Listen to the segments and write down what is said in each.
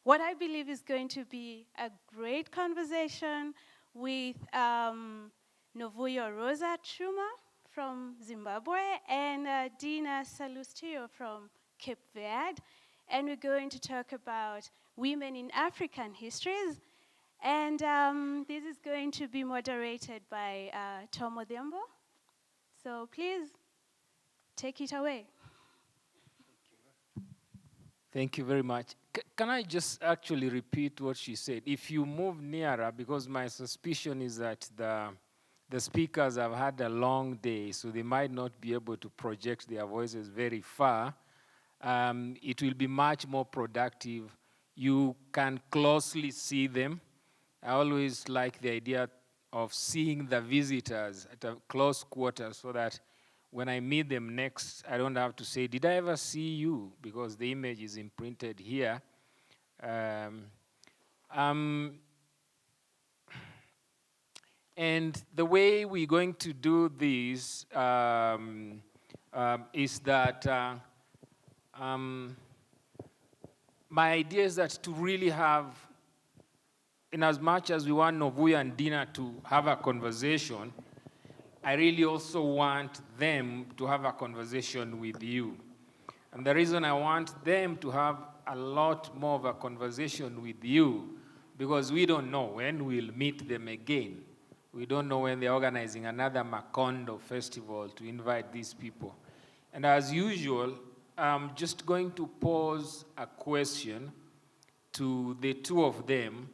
what I believe is going to be a great conversation with Novuyo Rosa Tshuma from Zimbabwe and Dina Salústio from Cape Verde. And we're going to talk about women in African histories. And this is going to be moderated by Tom Odembo. So please, take it away. Thank you very much. Can I just actually repeat what she said? If you move nearer, because my suspicion is that the speakers have had a long day, so they might not be able to project their voices very far. It will be much more productive. You can closely see them. I always like the idea of seeing the visitors at a close quarter so that when I meet them next, I don't have to say, did I ever see you? Because the image is imprinted here. And the way we're going to do this is that my idea is that to really have, in as much as we want Novuyo and Dina to have a conversation, I really also want them to have a conversation with you. And the reason I want them to have a lot more of a conversation with you, because we don't know when we'll meet them again. We don't know when they're organizing another Macondo festival to invite these people. And as usual, I'm just going to pose a question to the two of them,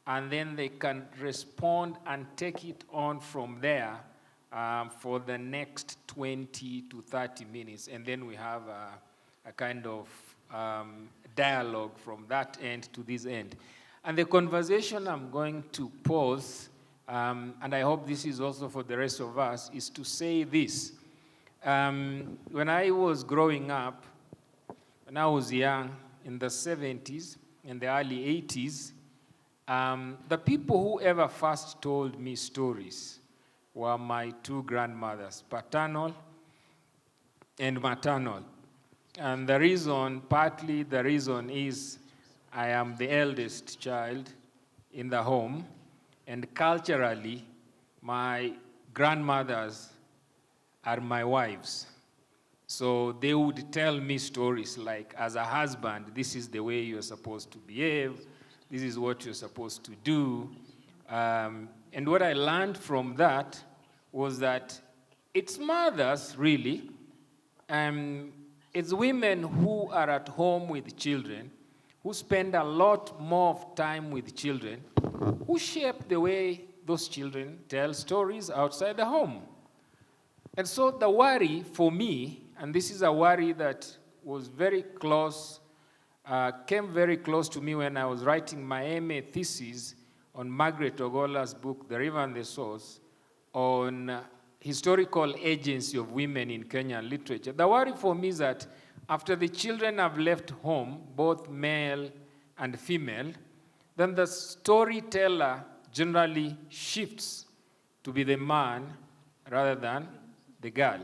and then they can respond and take it on from there for the next 20 to 30 minutes. And then we have a kind of dialogue from that end to this end. And the conversation I'm going to pose, and I hope this is also for the rest of us, is to say this. When I was growing up, when I was young, in the 70s, in the early 80s, the people who ever first told me stories were my two grandmothers, paternal and maternal. And the reason, partly the reason is I am the eldest child in the home, and culturally, my grandmothers are my wives. So they would tell me stories like, as a husband, this is the way you're supposed to behave, this is what you're supposed to do. And what I learned from that was that it's mothers, really. It's women who are at home with children, who spend a lot more of time with children, who shape the way those children tell stories outside the home. And so the worry for me, and this is a worry that was very close, came very close to me when I was writing my MA thesis on Margaret Ogola's book, The River and the Source, on historical agency of women in Kenyan literature. The worry for me is that after the children have left home, both male and female, then the storyteller generally shifts to be the man rather than the girl.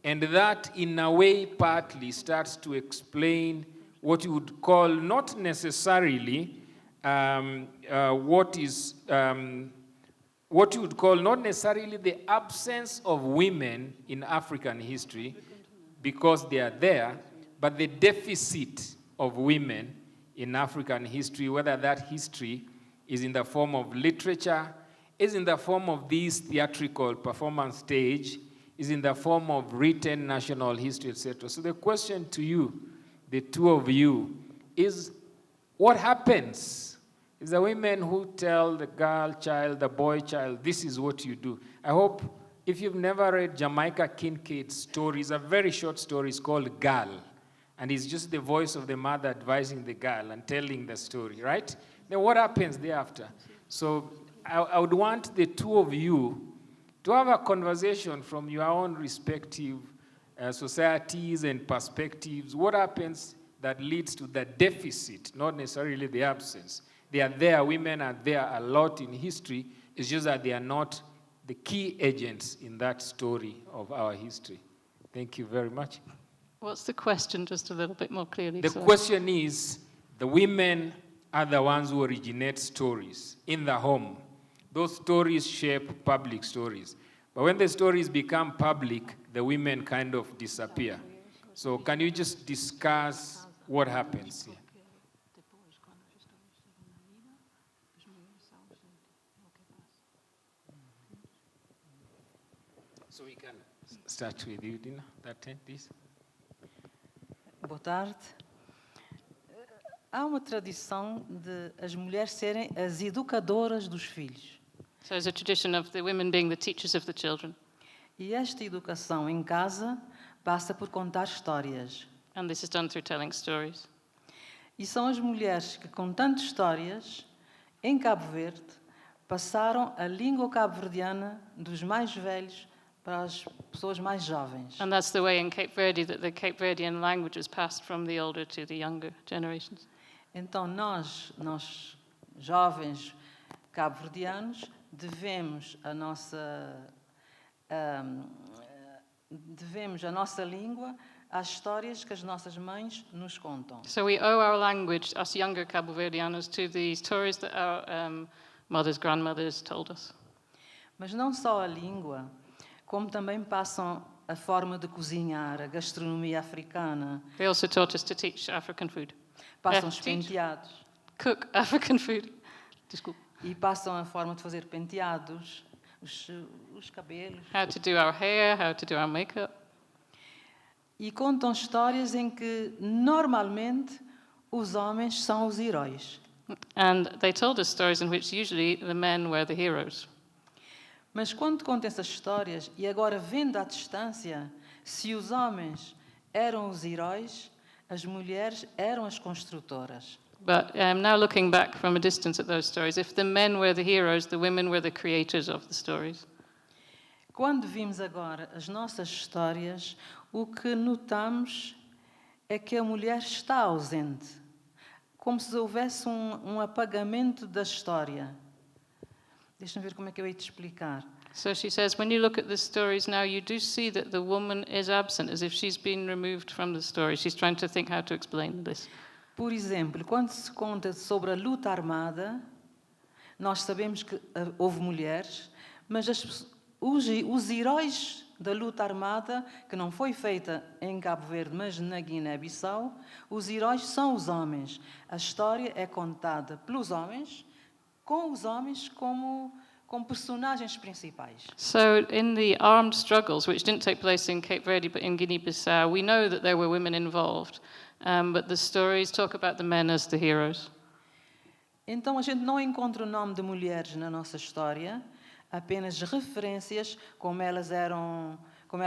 And that, in a way, partly starts to explain what you would call not necessarily what you would call not necessarily the absence of women in African history, because they are there, but the deficit of women in African history, whether that history is in the form of literature, is in the form of this theatrical performance stage, is in the form of written national history, etc. So the question to you, the two of you, is what happens? Is the women who tell the girl child, the boy child, this is what you do. I hope if you've never read Jamaica Kincaid's story, it's a very short story, it's called Girl. And it's just the voice of the mother advising the girl and telling the story, right? Then what happens thereafter? So I would want the two of you to have a conversation from your own respective societies and perspectives. What happens that leads to the deficit, not necessarily the absence? They are there, women are there a lot in history. It's just that they are not the key agents in that story of our history. Thank you very much. What's the question, just a little bit more clearly? The question is, the women are the ones who originate stories in the home. Those stories shape public stories. But when the stories become public, the women kind of disappear. So can you just discuss what happens here? So we can start with you, Dina, please. Boa tarde. Há uma tradição de as mulheres serem as educadoras dos filhos. So there's a tradition of the women being the teachers of the children. E esta educação em casa passa por contar histórias. And this is done through telling stories. E são as mulheres que, contando histórias, em Cabo Verde, passaram a língua cabo-verdiana dos mais velhos para as pessoas mais jovens. And that's the way in Cape Verde that the Cape Verdean language was passed from the older to the younger generations. Então nós jovens cabo-verdianos, devemos a nossa língua às histórias que as nossas mães nos contam. So we owe our language, us younger Cabo Verdeanos, to the stories that our mothers, grandmothers told us. Mas não só a língua, como também passam a forma de cozinhar, a gastronomia africana. They also taught us to teach African food. Passam os penteados. Cook African food. Desculpa. E passam a forma de fazer penteados, os cabelos. How to do our hair, how to do our makeup. E contam histórias em que, normalmente, os homens são os heróis. And they told us stories in which usually the men were the heroes. Mas quando contam essas histórias, e agora vendo à distância, se os homens eram os heróis, as mulheres eram as construtoras. But now looking back from a distance at those stories, if the men were the heroes, the women were the creators of the stories. Quando vimos agora as nossas histórias, o que notamos é que a mulher está ausente, como se houvesse um apagamento da história. Deixa-me ver como é que eu hei de explicar. So she says, when you look at the stories now, you do see that the woman is absent, as if she's been removed from the story. She's trying to think how to explain this. Por exemplo, quando se conta sobre a luta armada, nós sabemos que houve mulheres, mas os heróis da luta armada, que não foi feita em Cabo Verde, mas na Guiné-Bissau, os heróis são os homens. A história é contada pelos homens, com os homens como personagens principais. So in the armed struggles, which didn't take place in Cape Verde but in Guinea-Bissau, we know that there were women involved, but the stories talk about the men as the heroes. Então a gente não encontra o nome de mulheres na nossa história, apenas referências como elas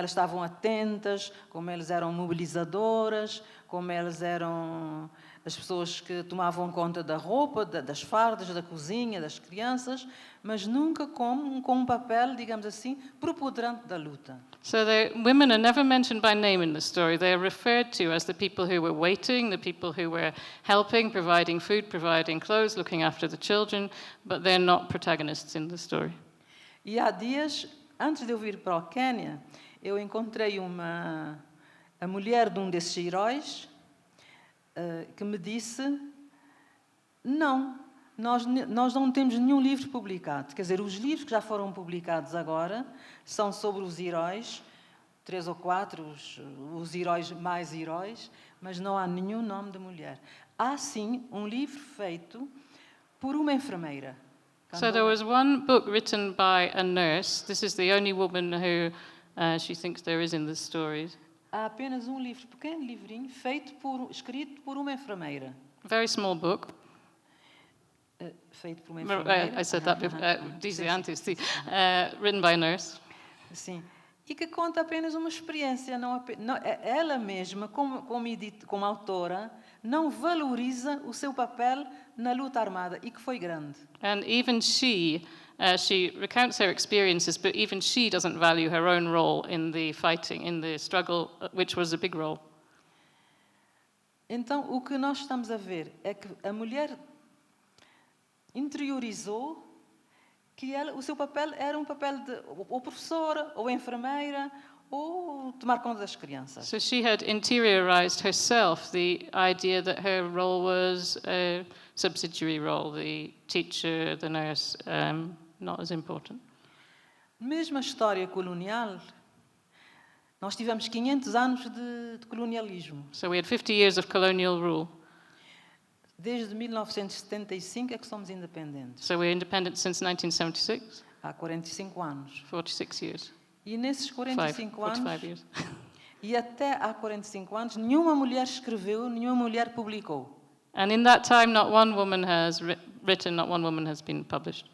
estavam atentas, como elas eram mobilizadoras, como elas eram as pessoas que tomavam conta da roupa, das fardas, da cozinha, das crianças, mas nunca com um papel, digamos assim, preponderante da luta. So the women are never mentioned by name in the story. They are referred to as the people who were waiting, the people who were helping, providing food, providing clothes, looking after the children, but they're not protagonists in the story. E há dias, antes de eu vir para o Quênia, eu encontrei a mulher de um desses heróis que me disse: não, nós não temos nenhum livro publicado. Quer dizer, os livros que já foram publicados agora são sobre os heróis, 3 ou 4, os heróis mais heróis, mas não há nenhum nome de mulher. Há, sim, um livro feito por uma enfermeira. So there was one book written by a nurse. This is the only woman who she thinks there is in the stories. Há apenas um livro, pequeno livrinho, escrito por uma enfermeira. Very small book. Feito por uma enfermeira. I said that before. These are the antis. Written by a nurse. Sim. E que conta apenas uma experiência. Ela mesma, como autora, não valoriza o seu papel na luta armada, e que foi grande. And even she recounts her experiences, but even she doesn't value her own role in the fighting, in the struggle, which was a big role. Então, o que nós estamos a ver é que a mulher interiorizou que o seu papel era um papel de ou professora, ou enfermeira, ou tomar conta das crianças. So she had interiorized herself the idea that her role was a subsidiary role, the teacher, the nurse, not as important. Mesmo a história colonial, nós tivemos 500 anos de colonialismo. So we had 50 years of colonial rule. Desde 1975 é que somos independentes. So we're independent since 1976, Há 45 anos. 46 years. E nesses 45 45 anos, years. e até há 45 anos, nenhuma mulher escreveu, nenhuma mulher publicou. And in that time, not one woman has written, not one woman has been published.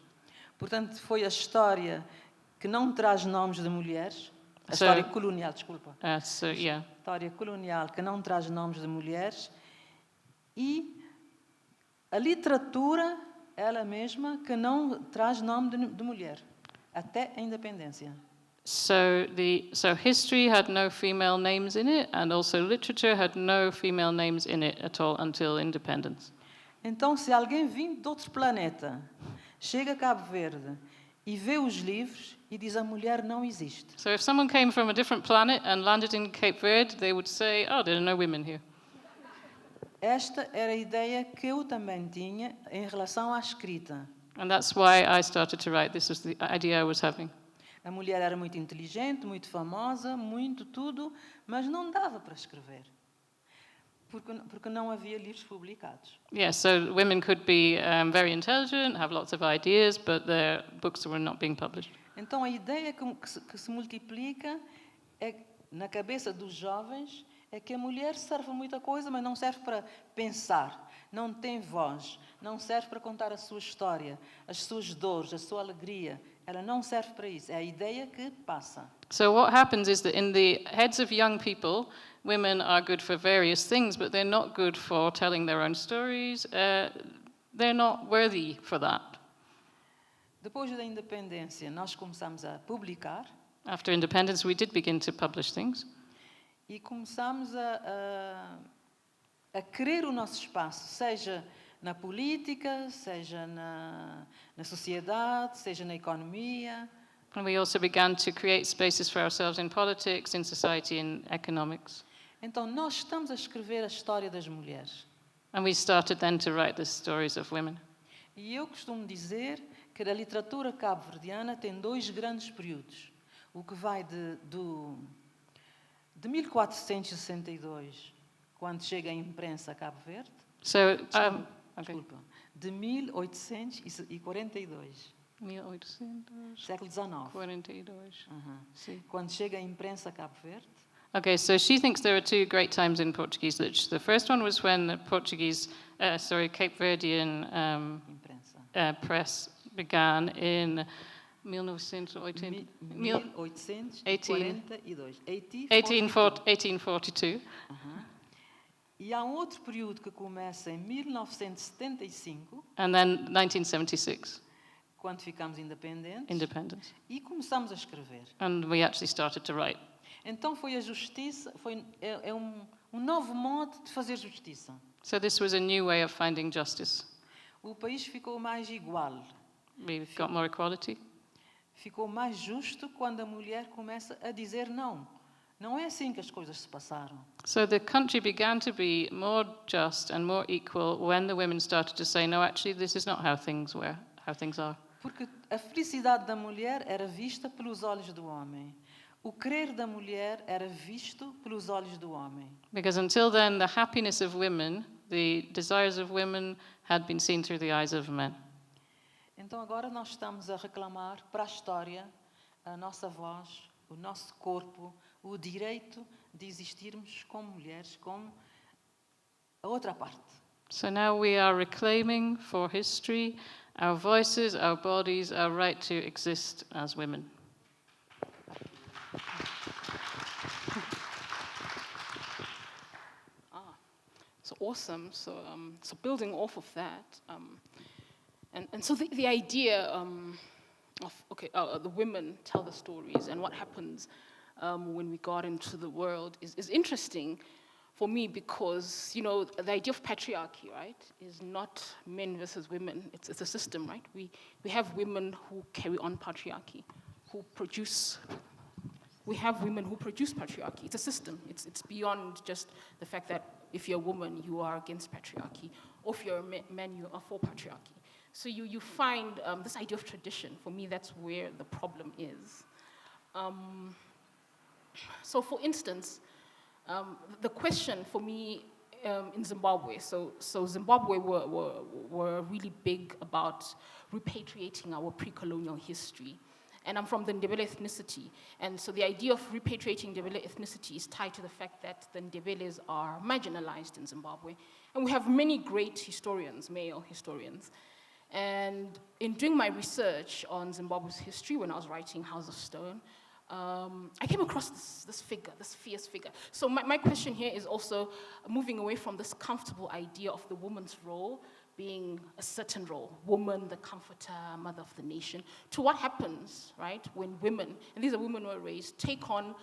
Portanto, foi a história que não traz nomes de mulheres, a So- história colonial, desculpa. So yeah. A história colonial que não traz nomes de mulheres e a literatura, ela mesma, que não traz nome de mulher, até a independência. So history had no female names in it, and also literature had no female names in it at all until independence. Então, se alguém vindo de outro planeta chega a Cabo Verde e vê os livros e diz a mulher não existe. So if someone came from a different planet and landed in Cape Verde, they would say, "Oh, there are no women here." Esta era a ideia que eu também tinha em relação à escrita. And that's why I started to write. This was the idea I was having. A mulher era muito inteligente, muito famosa, muito tudo, mas não dava para escrever. Porque não havia livros publicados. Yeah, so women could be very intelligent, have lots of ideas, but their books were not being published. Então a ideia que se multiplica é, na cabeça dos jovens é que a mulher serve para muita coisa, mas não serve para pensar, não tem voz, não serve para contar a sua história, as suas dores, a sua alegria. Ela não serve para isso. É a ideia que passa. So what happens is that in the heads of young people, women are good for various things, but they're not good for telling their own stories. They're not worthy for that. Depois da independência, nós começamos a publicar After independence, we did begin to publish things. e começamos a querer o nosso espaço, seja na política, seja na sociedade, seja na economia. And we also began to create spaces for ourselves in politics, in society, in economics. Então, nós estamos a escrever a história das mulheres. And we started then to write the stories of women. E eu costumo dizer que a literatura cabo-verdiana tem dois grandes períodos. O que vai de 1462, quando chega a imprensa a Cabo Verde, desculpa, de 1842, 1842. século XIX, Sim. quando chega a imprensa a Cabo Verde. Okay, so she thinks there are two great times in Portuguese literature. The first one was when the Cape Verdean press began in 1842. E há outro período que começa em 1975, And then 1976, quando ficamos independentes, independence. e começamos a escrever. And we actually started to write. Então foi a justiça, é um novo modo de fazer justiça. So this was a new way of finding justice. O país ficou mais igual. We got more equality. Ficou mais justo quando a mulher começa a dizer não. Não é assim que as coisas se passaram. So the country began to be more just and more equal when the women started to say, no, actually, this is not how things are. Porque a felicidade da mulher era vista pelos olhos do homem. O querer da mulher era visto pelos olhos do homem. Because until then, the happiness of women, the desires of women, had been seen through the eyes of men. Então agora nós estamos a reclamar para a história a nossa voz, o nosso corpo, o direito de existirmos como mulheres, como a outra parte. So now we are reclaiming for history our voices, our bodies, our right to exist as women. So awesome. So building off of that, and so the idea of the women tell the stories and what happens when we got into the world is interesting for me because the idea of patriarchy, right, is not men versus women. It's a system, right? We have women who carry on patriarchy, who produce we have women who produce patriarchy. It's a system. It's beyond just the fact that if you're a woman, you are against patriarchy, or if you're a man, you are for patriarchy. So you find this idea of tradition. For me, that's where the problem is. So for instance, the question for me in Zimbabwe, so Zimbabwe were really big about repatriating our pre-colonial history. And I'm from the Ndebele ethnicity. And so the idea of repatriating Ndebele ethnicity is tied to the fact that the Ndebeles are marginalized in Zimbabwe. And we have many great historians, male historians. And in doing my research on Zimbabwe's history, when I was writing House of Stone, I came across this figure, this fierce figure. So my question here is also moving away from this comfortable idea of the woman's role being a certain role, woman, the comforter, mother of the nation, to what happens, right, when women, and these are women who are raised, take on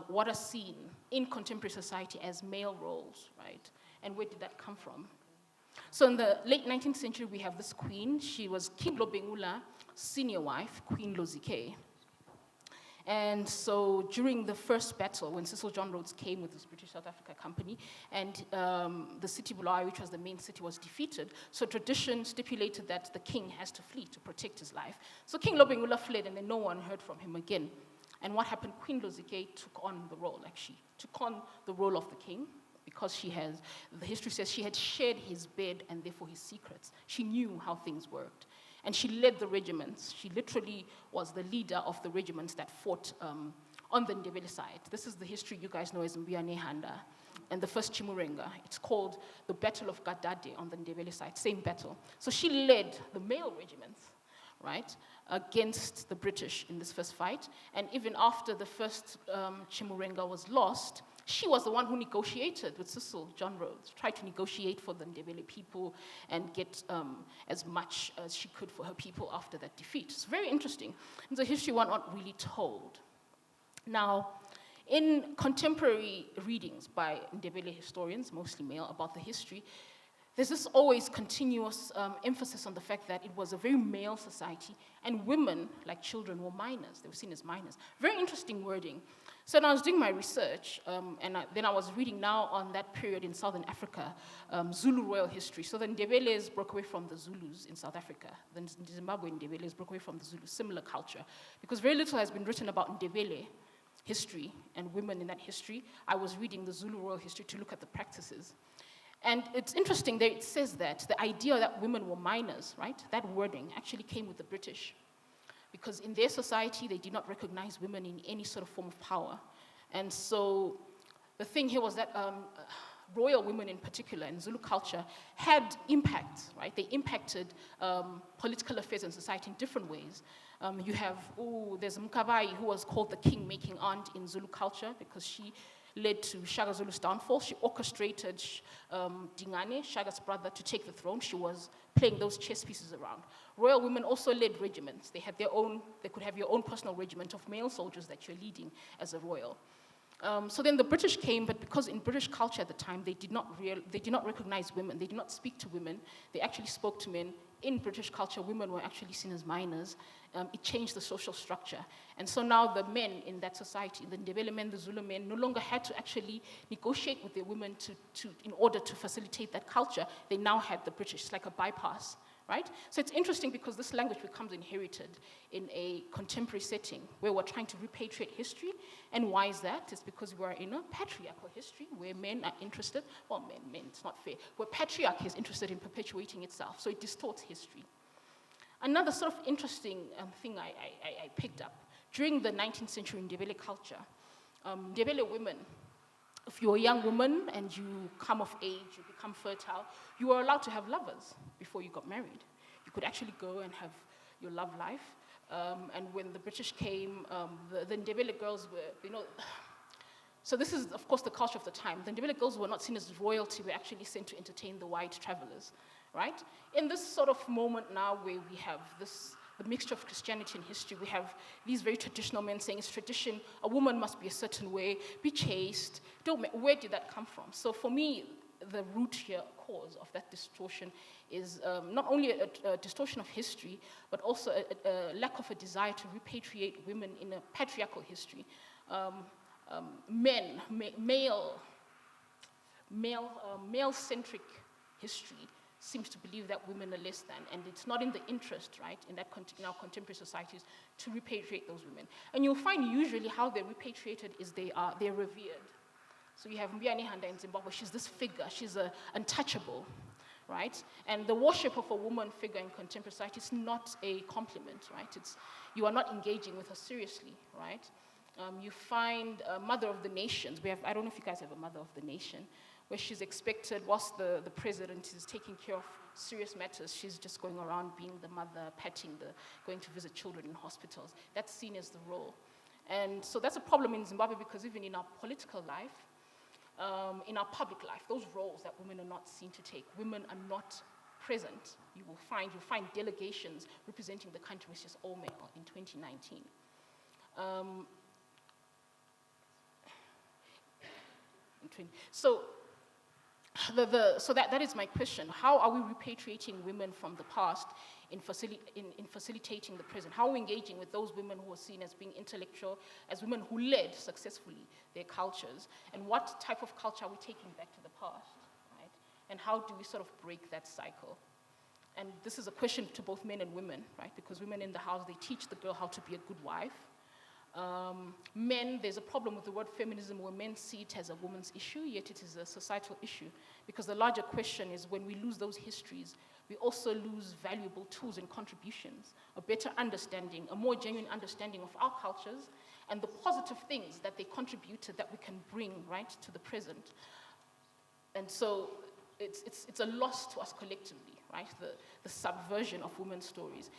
what are seen in contemporary society as male roles, right? And where did that come from? So in the late 19th century, we have this queen. She was King Lobengula's senior wife, Queen Lozike. And so during the first battle, when Cecil John Rhodes came with his British South Africa Company, and the city Bulawayo, which was the main city, was defeated, so tradition stipulated that the king has to flee to protect his life. So King Lobengula fled, and then no one heard from him again. And what happened? Queen Lozike took on the role, actually. Took on the role of the king, because the history says she had shared his bed and therefore his secrets. She knew how things worked. And she led the regiments. She literally was the leader of the regiments that fought on the Ndebele side. This is the history you guys know as Mbiyanehanda and the first Chimurenga. It's called the Battle of Gadade on the Ndebele side, same battle. So she led the male regiments, right, against the British in this first fight. And even after the first Chimurenga was lost, she was the one who negotiated with Cecil John Rhodes, tried to negotiate for the Ndebele people and get as much as she could for her people after that defeat. It's very interesting. It's a history one not really told. Now, in contemporary readings by Ndebele historians, mostly male, about the history, there's this always continuous emphasis on the fact that it was a very male society, and women, like children, were minors. They were seen as minors. Very interesting wording. So when I was doing my research, then I was reading now on that period in Southern Africa, Zulu royal history. So the Ndebeles broke away from the Zulus in South Africa. The Zimbabwean Ndebeles broke away from the Zulus, similar culture. Because very little has been written about Ndebele history and women in that history. I was reading the Zulu royal history to look at the practices. And it's interesting that it says that the idea that women were minors, right, that wording actually came with the British. Because in their society, they did not recognize women in any sort of form of power. And so the thing here was that royal women in particular, in Zulu culture, had impact, right? They impacted political affairs and society in different ways. You have, there's Mkabayi, who was called the king-making aunt in Zulu culture because she led to Shaka Zulu's downfall. She orchestrated Dingane, Shaga's brother, to take the throne. She was playing those chess pieces around. Royal women also led regiments. They had they could have your own personal regiment of male soldiers that you're leading as a royal. So then the British came, but because in British culture at the time, they did not recognize women. They did not speak to women. They actually spoke to men. In British culture, women were actually seen as minors. It changed the social structure. And so now the men in that society, the Ndebele men, the Zulu men, no longer had to actually negotiate with their women in order to facilitate that culture. They now had the British. It's like a bypass, right? So it's interesting because this language becomes inherited in a contemporary setting where we're trying to repatriate history. And why is that? It's because we're in a patriarchal history where men are interested, men, it's not fair, where patriarchy is interested in perpetuating itself. So it distorts history. Another sort of interesting thing I picked up, during the 19th century Ndebele culture, Ndebele women, if you're a young woman and you come of age, you become fertile, you were allowed to have lovers before you got married. You could actually go and have your love life. And when the British came, the Ndebele girls were, so this is, of course, the culture of the time. The Ndebele girls were not seen as royalty, were actually sent to entertain the white travelers, right? In this sort of moment now where we have the mixture of Christianity and history, we have these very traditional men saying it's tradition, a woman must be a certain way, be chaste. Where did that come from? So for me, the root here, cause of that distortion is not only a distortion of history, but also a lack of a desire to repatriate women in a patriarchal history. male-centric history seems to believe that women are less than, and it's not in the interest, right, in our contemporary societies to repatriate those women. And you'll find usually how they're repatriated is they're revered. So you have Mbuyane Handa in Zimbabwe. She's this figure. She's untouchable, right? And the worship of a woman figure in contemporary society is not a compliment, right? You are not engaging with her seriously, right? You find Mother of the Nations. I don't know if you guys have a Mother of the Nation, where she's expected, whilst the president is taking care of serious matters, she's just going around being the mother, going to visit children in hospitals. That's seen as the role. And so that's a problem in Zimbabwe, because even in our political life, in our public life, those roles that women are not seen to take, women are not present. You'll find delegations representing the country which is all male in 2019. So that is my question. How are we repatriating women from the past in facilitating the present? How are we engaging with those women who are seen as being intellectual, as women who led successfully their cultures? And what type of culture are we taking back to the past, right? And how do we sort of break that cycle? And this is a question to both men and women, right? Because women in the house, they teach the girl how to be a good wife. Men, there's a problem with the word feminism where men see it as a woman's issue, yet it is a societal issue. Because the larger question is, when we lose those histories, we also lose valuable tools and contributions, a better understanding, a more genuine understanding of our cultures and the positive things that they contributed that we can bring, right, to the present. And so it's a loss to us collectively, right, the subversion of women's stories.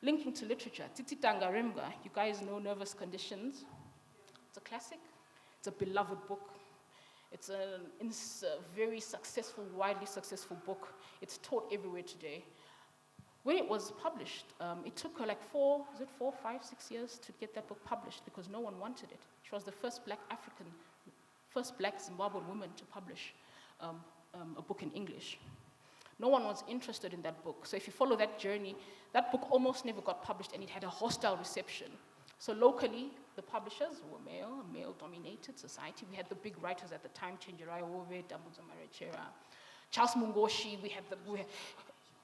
Linking to literature, Titi Tangaremga, you guys know Nervous Conditions. It's a classic. It's a beloved book. It's a very successful, widely successful book. It's taught everywhere today. When it was published, it took her like 4, 5, 6 years to get that book published because no one wanted it. She was the first black Zimbabwean woman to publish a book in English. No one was interested in that book. So if you follow that journey, that book almost never got published, and it had a hostile reception. So locally, the publishers were a male-dominated society. We had the big writers at the time, Chenjerai Ove, Dambudzo Marechera, Charles Mungoshi.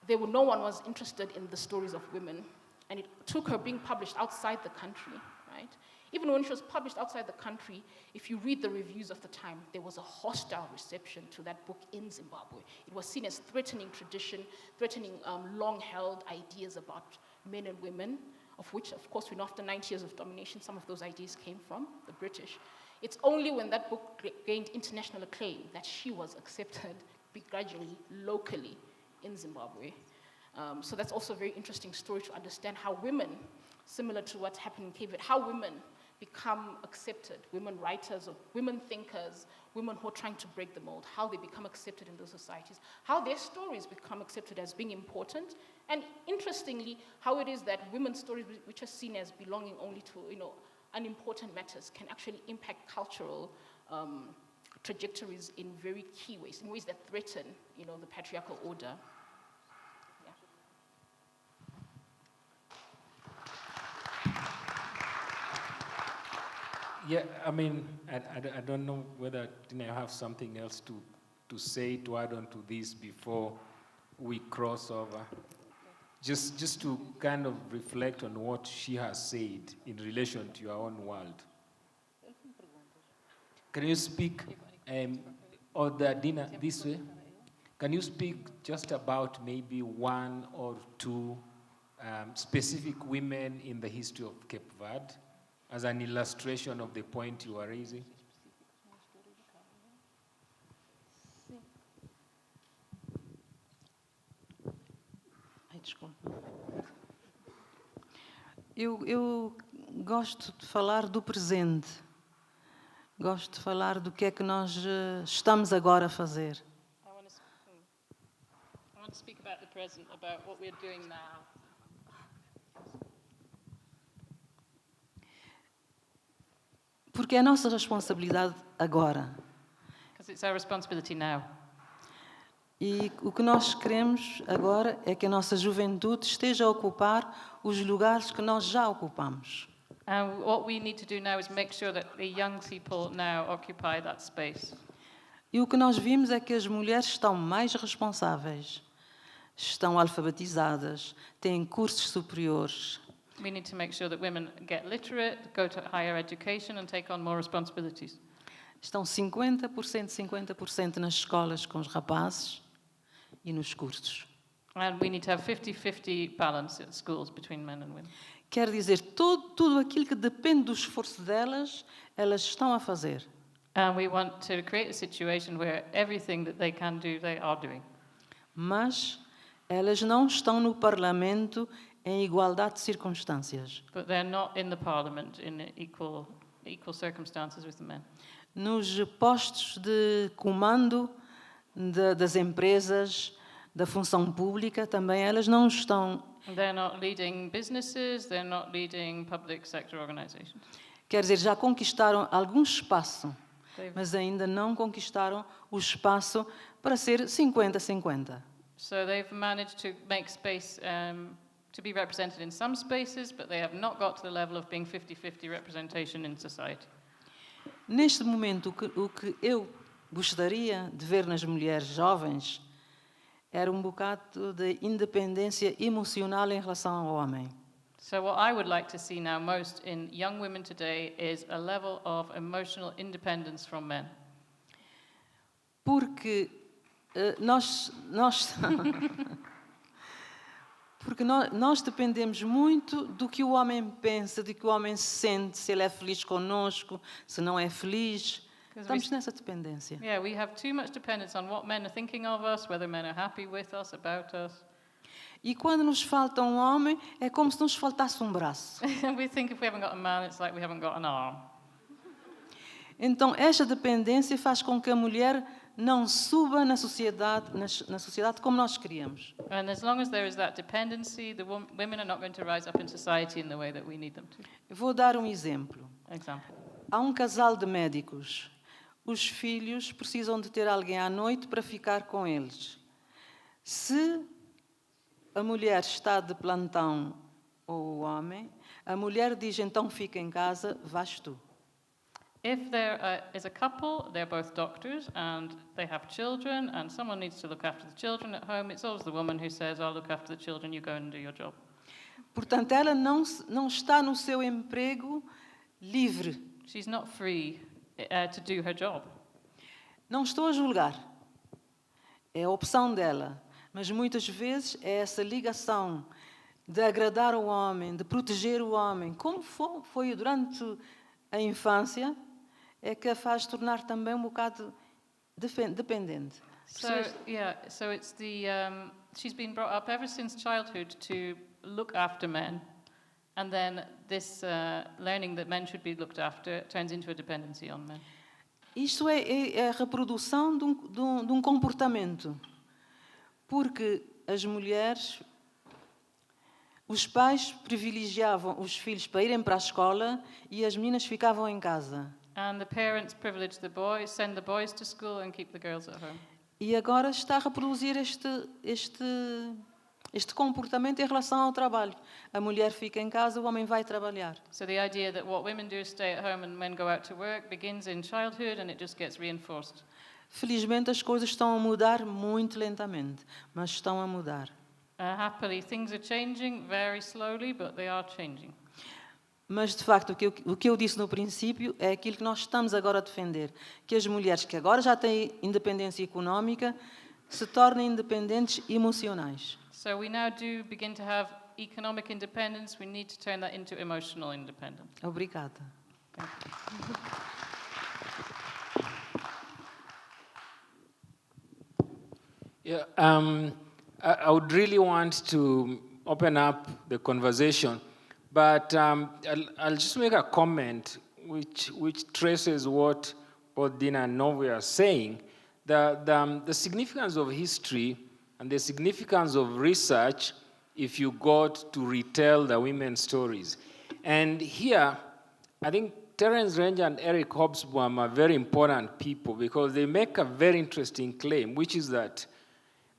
No one was interested in the stories of women. And it took her being published outside the country, right? Even when she was published outside the country, if you read the reviews of the time, there was a hostile reception to that book in Zimbabwe. It was seen as threatening tradition, threatening long-held ideas about men and women, of which, of course, we know after 90 years of domination, some of those ideas came from the British. It's only when that book gained international acclaim that she was accepted begrudgingly, locally, in Zimbabwe. So that's also a very interesting story to understand how women, similar to what's happened in Cape Verde, how women become accepted, women writers, or women thinkers, women who are trying to break the mold, how they become accepted in those societies, how their stories become accepted as being important, and interestingly, how it is that women's stories, which are seen as belonging only to unimportant matters, can actually impact cultural trajectories in very key ways, in ways that threaten the patriarchal order. Yeah, I mean, I don't know whether Dina, you have something else to say, to add on to this before we cross over. Just to kind of reflect on what she has said in relation to your own world. Can you speak, or the Dina, this way? Can you speak just about maybe one or two specific women in the history of Cape Verde, as an illustration of the point you are raising? Desculpa. Eu gosto de falar do presente. Gosto de falar do que é que nós estamos agora a fazer. I want to speak about the present, about what we're doing now. Porque é a nossa responsabilidade agora. Because it's our responsibility now. E o que nós queremos agora é que a nossa juventude esteja a ocupar os lugares que nós já ocupamos. And what we need to do now is make sure that the young people now occupy that space. E o que nós vimos é que as mulheres estão mais responsáveis, estão alfabetizadas, têm cursos superiores. We need to make sure that women get literate, go to higher education and take on more responsibilities. Estão 50% nas escolas com os rapazes e nos cursos. And we need to have 50-50 balance at schools between men and women. Quer dizer, tudo aquilo que depende do esforço delas, elas estão a fazer. And we want to create a situation where everything that they can do, they are doing. Mas elas não estão no Parlamento em igualdade de circunstâncias. But they're not in the parliament in equal circumstances with the men. Nos postos de comando das empresas, da função pública, também elas não estão. They're not leading businesses, they're not leading public sector organizations. Quer dizer, já conquistaram algum espaço, mas ainda não conquistaram o espaço para ser 50-50. So they've managed to make space to be represented in some spaces, but they have not got to the level of being 50-50 representation in society. Neste momento, o que eu gostaria de ver nas mulheres jovens era um bocado de independência emocional em relação ao homem. So what I would like to see now most in young women today is a level of emotional independence from men. Porque porque nós dependemos muito do que o homem pensa, do que o homem sente, se ele é feliz conosco, se não é feliz. Estamos nessa dependência. Yeah, we have too much dependence on what men are thinking of us, whether men are happy with us, about us. E quando nos falta um homem, é como se nos faltasse um braço. We think if we haven't got a man, it's like we haven't got an arm. Então, esta dependência faz com que a mulher não suba na sociedade como nós queríamos. And as long as there is that dependency, the women are not going to rise up in society in the way that we need them to. Vou dar um exemplo. Example. Há um casal de médicos. Os filhos precisam de ter alguém à noite para ficar com eles. Se a mulher está de plantão ou o homem, a mulher diz, então fica em casa, vais tu. If there is a couple, they're both doctors and they have children and someone needs to look after the children at home, it's always the woman who says, I'll look after the children, you go and do your job. Portanto, ela não está no seu emprego livre. She's not free to do her job. Não estou a julgar. É a opção dela. Mas muitas vezes é essa ligação de agradar o homem, de proteger o homem, como foi durante a infância, é que a faz tornar também um bocado dependente. So it's she's been brought up ever since childhood to look after men, and then this learning that men should be looked after turns into a dependency on men. Isto é a reprodução de um comportamento, porque as mulheres, os pais privilegiavam os filhos para irem para a escola e as meninas ficavam em casa. And the parents privilege the boys, send the boys to school and keep the girls at home. E agora está a reproduzir este comportamento em relação ao trabalho. A mulher fica em casa, o homem vai trabalhar. So the idea that what women do is stay at home and men go out to work begins in childhood and it just gets reinforced. Felizmente as coisas estão a mudar muito lentamente, mas estão a mudar. Happily, things are changing very slowly, but they are changing. Mas, de facto, o que eu disse no princípio é aquilo que nós estamos agora a defender, que as mulheres que agora já têm independência económica se tornem independentes emocionais. So we now do begin to have economic independence. We need to turn that into emotional independence. Obrigada. Thank you. Yeah, I would really want to open up the conversation, but I'll just make a comment which traces what both Dina and Novuyo are saying. The significance of history and the significance of research if you got to retell the women's stories. And here, I think Terence Ranger and Eric Hobsbawm are very important people because they make a very interesting claim, which is that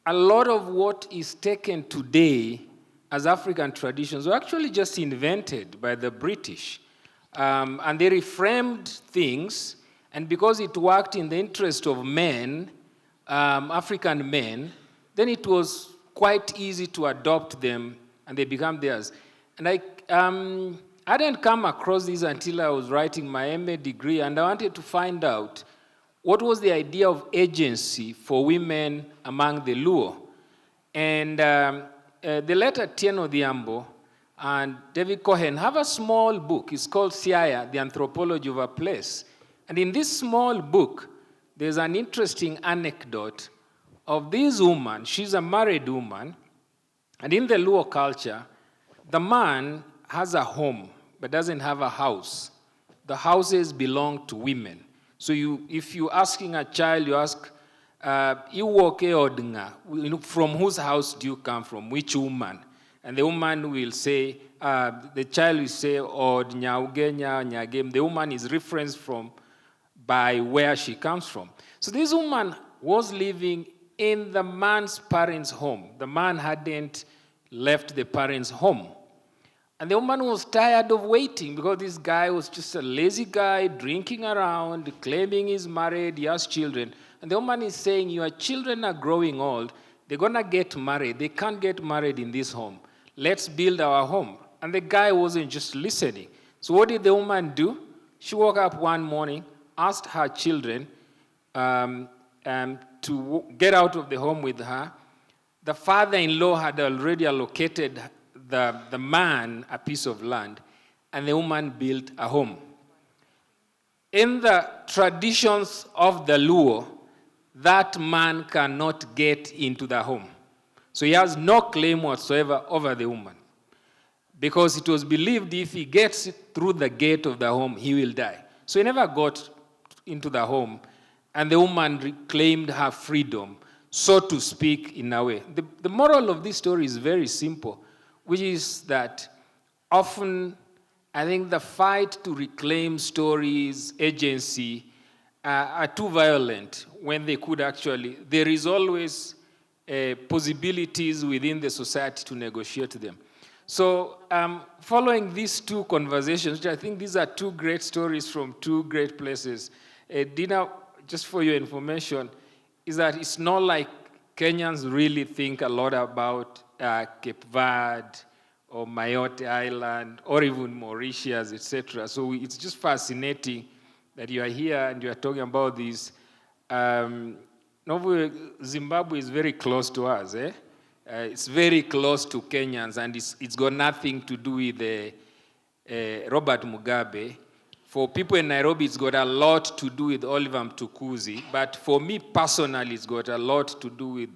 a lot of what is taken today as African traditions were actually just invented by the British. And they reframed things, and because it worked in the interest of men, African men, then it was quite easy to adopt them, and they become theirs. And I didn't come across this until I was writing my MA degree, and I wanted to find out what was the idea of agency for women among the Luo. And the letter Tieno Diambo and David Cohen have a small book. It's called Siaya, The Anthropology of a Place. And in this small book, there's an interesting anecdote of this woman. She's a married woman. And in the Luo culture, the man has a home but doesn't have a house. The houses belong to women. So if you're asking a child, you ask, Iwoke Odnga, from whose house do you come from? Which woman? And the woman will say, the child will say, Od Nyaugenya Nyagem. The woman is referenced by where she comes from. So this woman was living in the man's parents' home. The man hadn't left the parents' home. And the woman was tired of waiting because this guy was just a lazy guy, drinking around, claiming he's married, he has children. And the woman is saying, your children are growing old, they're going to get married. They can't get married in this home. Let's build our home. And the guy wasn't just listening. So what did the woman do? She woke up one morning, asked her children to get out of the home with her. The father-in-law had already allocated the man a piece of land, and the woman built a home. In the traditions of the Luo, that man cannot get into the home. So he has no claim whatsoever over the woman, because it was believed if he gets through the gate of the home, he will die. So he never got into the home, and the woman reclaimed her freedom, so to speak, in a way. The moral of this story is very simple, which is that often, I think the fight to reclaim stories, agency, are too violent when they could actually, there is always possibilities within the society to negotiate them. So following these two conversations, which I think these are two great stories from two great places, Dina, just for your information, is that it's not like Kenyans really think a lot about Cape Verde or Mayotte Island or even Mauritius, etc. So it's just fascinating that you are here and you are talking about this. Zimbabwe is very close to us. It's very close to Kenyans, and it's got nothing to do with Robert Mugabe. For people in Nairobi, it's got a lot to do with Oliver Mtukudzi, but for me personally, it's got a lot to do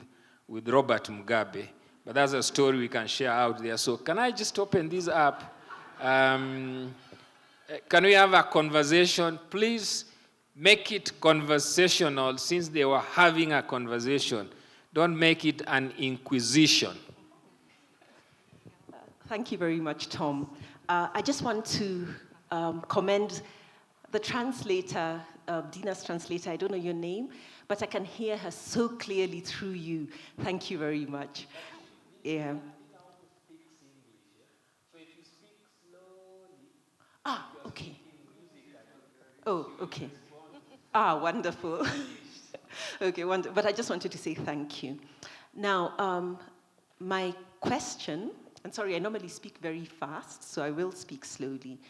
with Robert Mugabe. But that's a story we can share out there. So can I just open this up? Can we have a conversation? Please make it conversational since they were having a conversation. Don't make it an inquisition. Thank you very much, Tom. I just want to commend the translator, Dina's translator. I don't know your name, but I can hear her so clearly through you. Thank you very much. Yeah. Okay. Oh, okay. Wonderful. Okay, wonderful. But I just wanted to say thank you. Now, my question, and sorry, I normally speak very fast, so I will speak slowly,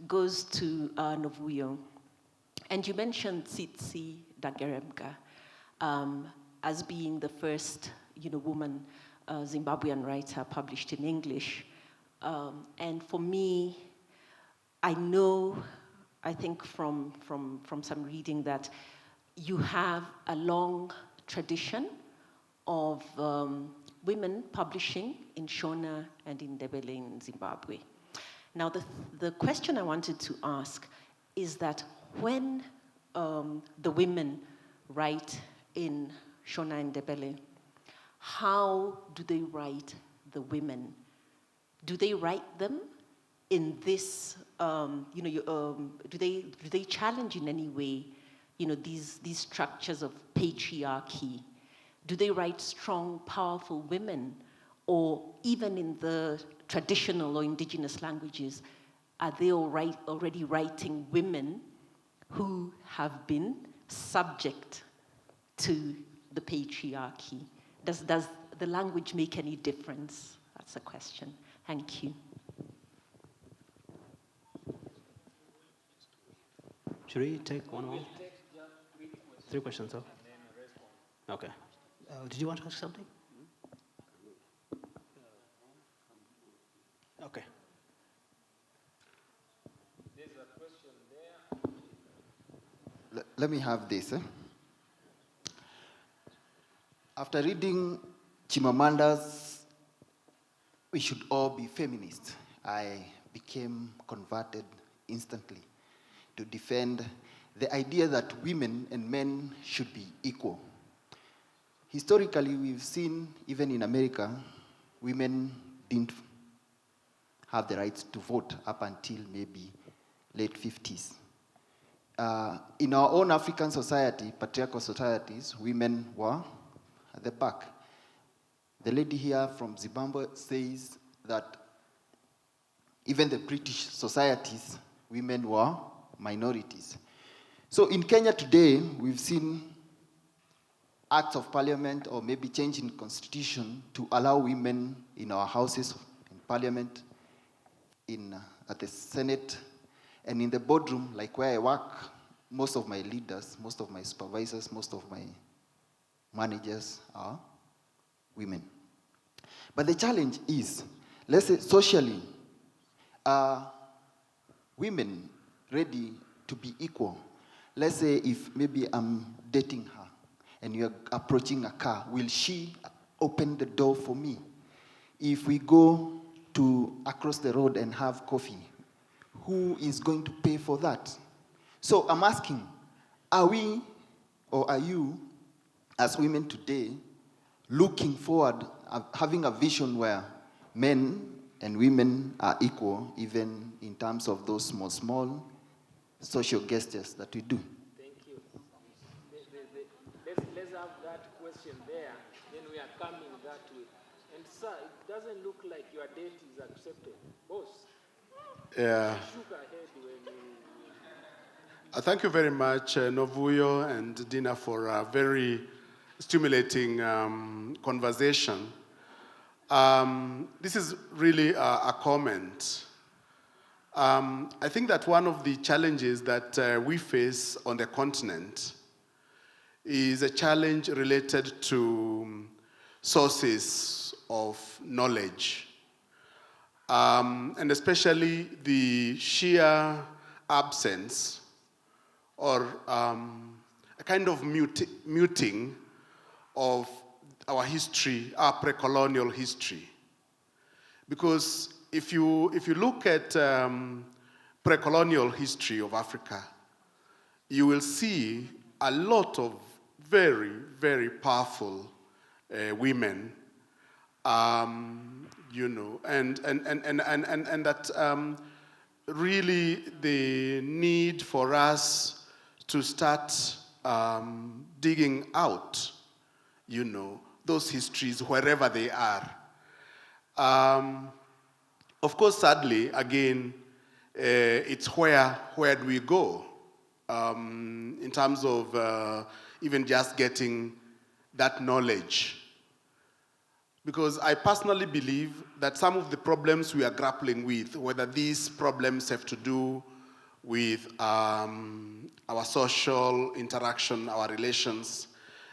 goes to Novuyo. And you mentioned Tsitsi Dageremka as being the first woman Zimbabwean writer published in English. And for me, I think from some reading that you have a long tradition of women publishing in Shona and in Ndebele in Zimbabwe. Now, the question I wanted to ask is that when the women write in Shona and Ndebele, how do they write the women? Do they write them in this, do they challenge in any way, these structures of patriarchy? Do they write strong, powerful women? Or even in the traditional or indigenous languages, are they already writing women who have been subject to the patriarchy? Does the language make any difference? That's a question. Thank you. Should we take one more? Three questions, though? Okay. Did you want to ask something? Okay. There's a question there. Let me have this. After reading Chimamanda's "We Should All Be Feminists," I became converted instantly to defend the idea that women and men should be equal. Historically, we've seen, even in America, women didn't have the right to vote up until maybe late 50s. In our own African society, patriarchal societies, women were at the back. The lady here from Zimbabwe says that even the British societies, women were minorities. So in Kenya today, we've seen acts of parliament or maybe change in constitution to allow women in our houses, in parliament, at the Senate, and in the boardroom, like where I work, most of my leaders, most of my supervisors, most of my managers are women. But the challenge is, let's say socially, are women ready to be equal? Let's say if maybe I'm dating her and you're approaching a car, will she open the door for me? If we go to across the road and have coffee, who is going to pay for that? So I'm asking, are we or are you, as women today, looking forward, having a vision where men and women are equal, even in terms of those small social gestures that we do? Thank you. Let's have that question there, then we are coming that way. And sir, it doesn't look like your date is accepted. Boss, Yeah. you shook her head when you... Thank you very much, Novuyo and Dina, for a very stimulating conversation. This is really a comment. I think that one of the challenges that we face on the continent is a challenge related to sources of knowledge, and especially the sheer absence or a kind of muting of our history, our pre-colonial history. Because if you look at pre-colonial history of Africa, you will see a lot of very, very powerful women, you know, and that really the need for us to start digging out, you know, those histories wherever they are. Of course, sadly, again, it's where do we go in terms of even just getting that knowledge. Because I personally believe that some of the problems we are grappling with, whether these problems have to do with our social interaction, our relations,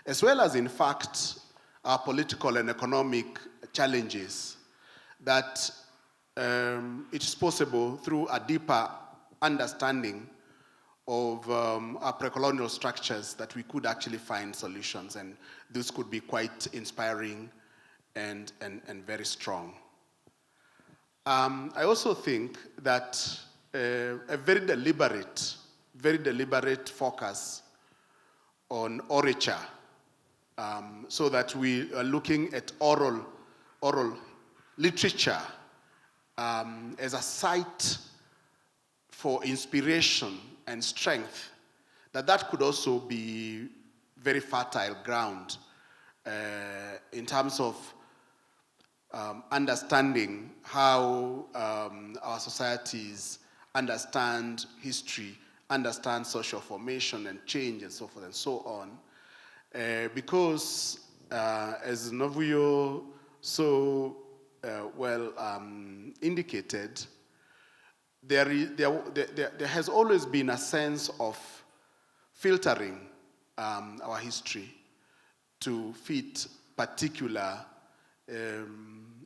as well as, in fact, our political and economic challenges, that it is possible through a deeper understanding of our pre-colonial structures that we could actually find solutions, and this could be quite inspiring and very strong. I also think that a very deliberate focus on orature, so that we are looking at oral literature as a site for inspiration and strength, that could also be very fertile ground in terms of understanding how our societies understand history, understand social formation and change and so forth and so on. Because, as Novuyo so well indicated, there has always been a sense of filtering our history to fit particular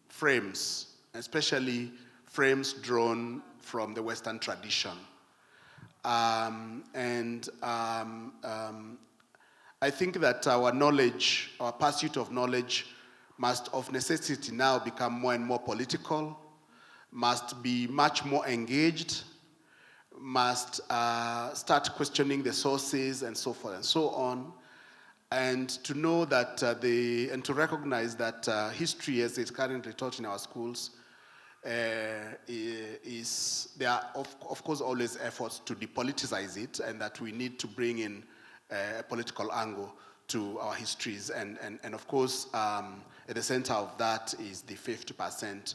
frames, especially frames drawn from the Western tradition. I think that our knowledge, our pursuit of knowledge, must of necessity now become more and more political, must be much more engaged, must start questioning the sources and so forth and so on, and to know that and to recognize that history as it's currently taught in our schools there are of course always efforts to depoliticize it, and that we need to bring in a political angle to our histories, and of course at the center of that is the 50%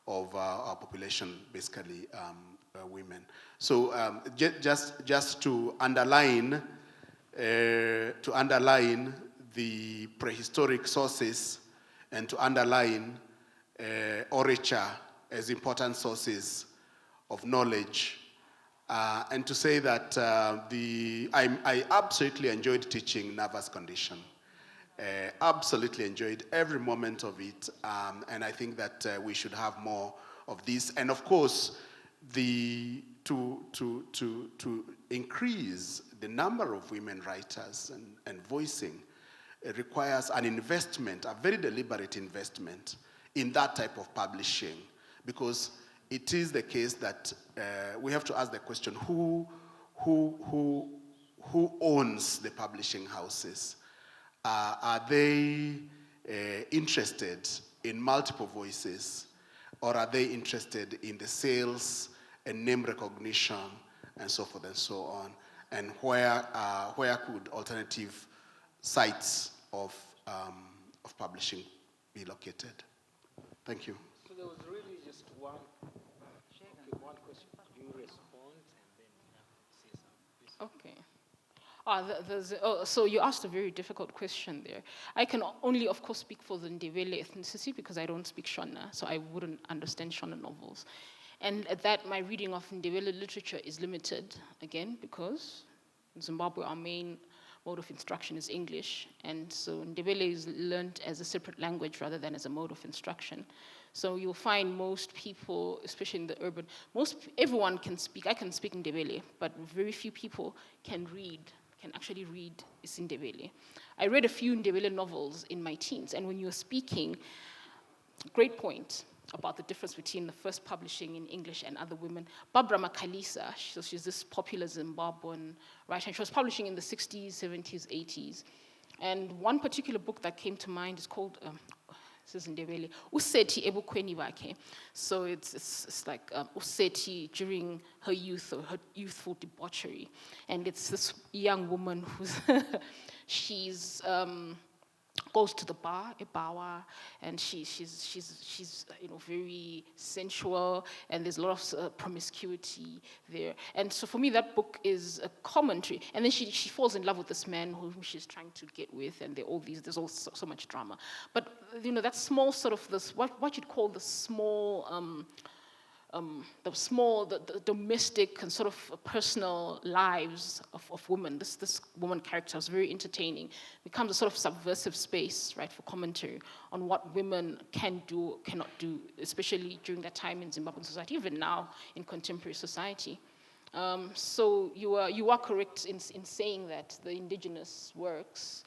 of our population, basically women. So just to underline the prehistoric sources and to underline orature as important sources of knowledge, and to say that I absolutely enjoyed teaching nervous condition. Absolutely enjoyed every moment of it, and I think that we should have more of this. And of course, to increase the number of women writers and voicing, it requires an investment, a very deliberate investment in that type of publishing, because it is the case that we have to ask the question: who owns the publishing houses? Are they interested in multiple voices, or are they interested in the sales and name recognition and so forth and so on? And where could alternative sites of publishing be located? Thank you. So there was really just one question. You respond and then say something. Okay. So you asked a very difficult question there. I can only, of course, speak for the Ndebele ethnicity because I don't speak Shona, so I wouldn't understand Shona novels. And at that, my reading of Ndebele literature is limited, again, because in Zimbabwe, our main mode of instruction is English, and so Ndebele is learned as a separate language rather than as a mode of instruction. So you'll find most people, especially in the urban, everyone can speak. I can speak Ndebele, but very few people can actually read Ndebele. I read a few Ndebele novels in my teens, and when you're speaking, great point about the difference between the first publishing in English and other women. Barbara Makalisa, she's this popular Zimbabwean writer, and she was publishing in the 60s, 70s, 80s. And one particular book that came to mind is called, this is Ndebele, Useti Ebukweni Bakhe. So it's like Useti during her youth, or her youthful debauchery. And it's this young woman who's, she's, goes to the bar, a bawa, and she's very sensual, and there's a lot of promiscuity there. And so for me, that book is a commentary. And then she falls in love with this man whom she's trying to get with, and there's all so much drama. But that small sort of this what you'd call the small. The domestic and sort of personal lives of women. This woman character is very entertaining. Becomes a sort of subversive space, right, for commentary on what women can do, cannot do, especially during that time in Zimbabwean society, even now in contemporary society. So you are correct in saying that the indigenous works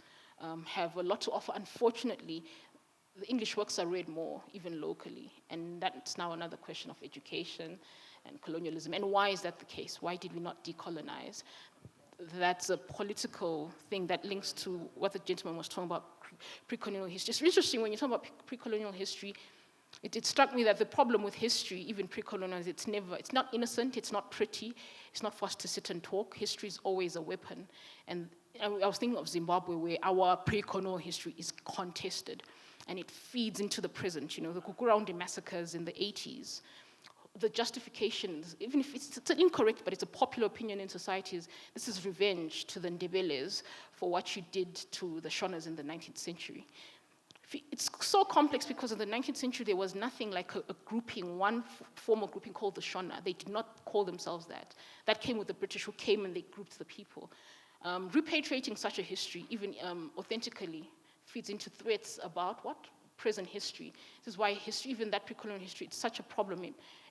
have a lot to offer. Unfortunately, the English works are read more, even locally, and that's now another question of education and colonialism. And why is that the case? Why did we not decolonize? That's a political thing that links to what the gentleman was talking about, pre-colonial history. It's interesting when you talk about pre-colonial history. It struck me that the problem with history, even pre-colonial, is it's not innocent, it's not pretty, it's not for us to sit and talk. History is always a weapon. And I was thinking of Zimbabwe, where our pre-colonial history is contested. And it feeds into the present. The Kukuraundi massacres in the 80s. the justifications, even if it's incorrect, but it's a popular opinion in societies, this is revenge to the Ndebeles for what you did to the Shonas in the 19th century. It's so complex because in the 19th century there was nothing like a grouping, one formal grouping called the Shona. They did not call themselves that. That came with the British, who came and they grouped the people. Repatriating such a history, even authentically, feeds into threats about what? Present history. This is why history, even that pre-colonial history, it's such a problem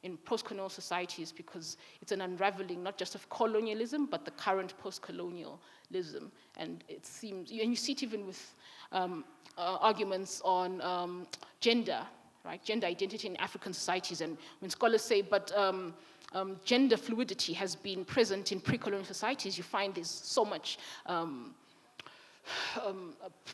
in post-colonial societies, because it's an unraveling not just of colonialism, but the current post-colonialism. And it seems, and you see it even with arguments on gender, right? Gender identity in African societies. And when scholars say, but gender fluidity has been present in pre-colonial societies, you find there's so much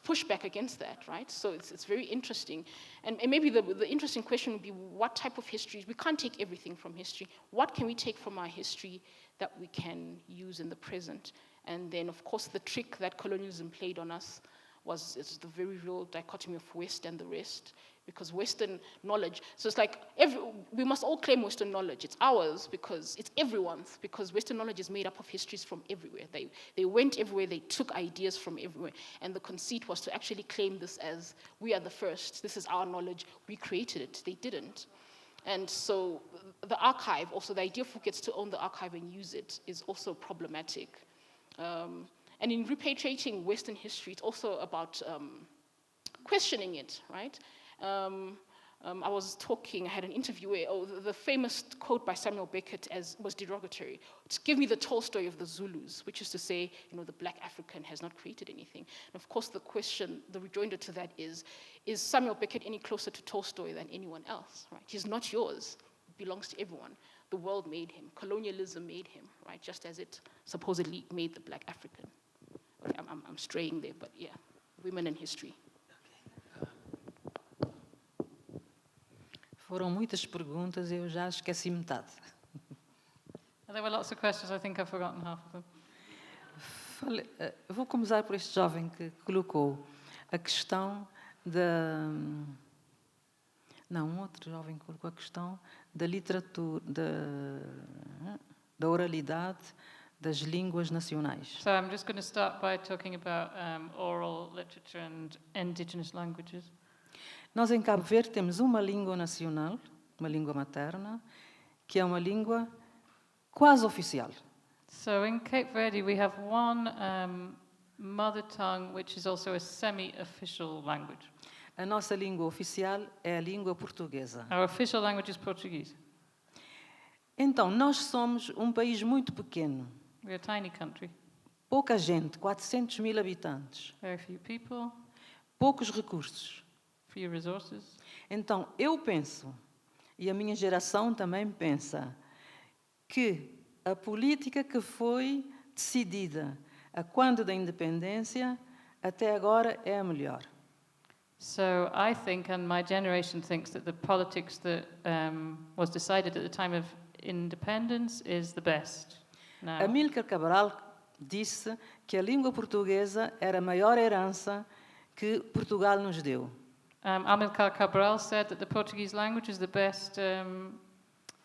pushback against that, right? So it's very interesting. And maybe the interesting question would be, what type of histories? We can't take everything from history. What can we take from our history that we can use in the present? And then, of course, the trick that colonialism played on us is the very real dichotomy of West and the rest, because Western knowledge, so it's like we must all claim Western knowledge. It's ours because it's everyone's, because Western knowledge is made up of histories from everywhere. They went everywhere, they took ideas from everywhere, and the conceit was to actually claim this as, we are the first, this is our knowledge, we created it. They didn't. And so the archive, also the idea of who gets to own the archive and use it, is also problematic. And in repatriating Western history, it's also about questioning it, right? I had an interview where the famous quote by Samuel Beckett was derogatory. It's give me the Tolstoy of the Zulus, which is to say, the black African has not created anything. And of course, the rejoinder to that is Samuel Beckett any closer to Tolstoy than anyone else, right? He's not yours, it belongs to everyone. The world made him, colonialism made him, right? Just as it supposedly made the black African. Okay, I'm straying there, but yeah, women in history. Foram muitas perguntas, eu já esqueci metade. There were lots of questions, I think I've forgotten half of them. Vou começar por este jovem que colocou a questão da... Não, um outro jovem que colocou a questão da literatura, da oralidade das línguas nacionais. So I'm just going to start by talking about oral literature and indigenous languages. Nós em Cabo Verde temos uma língua nacional, uma língua materna, que é uma língua quase oficial. So in Cape Verde we have one mother tongue which is also a semi-official language. A nossa língua oficial é a língua portuguesa. Our official language is Portuguese. Então, nós somos um país muito pequeno. We're a tiny country. Pouca gente, 400.000 habitantes. Very few people. Poucos recursos. Few resources. Então, eu penso, e a minha geração também pensa, que a política que foi decidida a quando da independência, até agora é a melhor. So I think, and my generation thinks, that the politics that was decided at the time of independence is the best. Now. Amílcar Cabral disse que a língua portuguesa era a maior herança que Portugal nos deu. Amílcar Cabral said that the Portuguese language is the best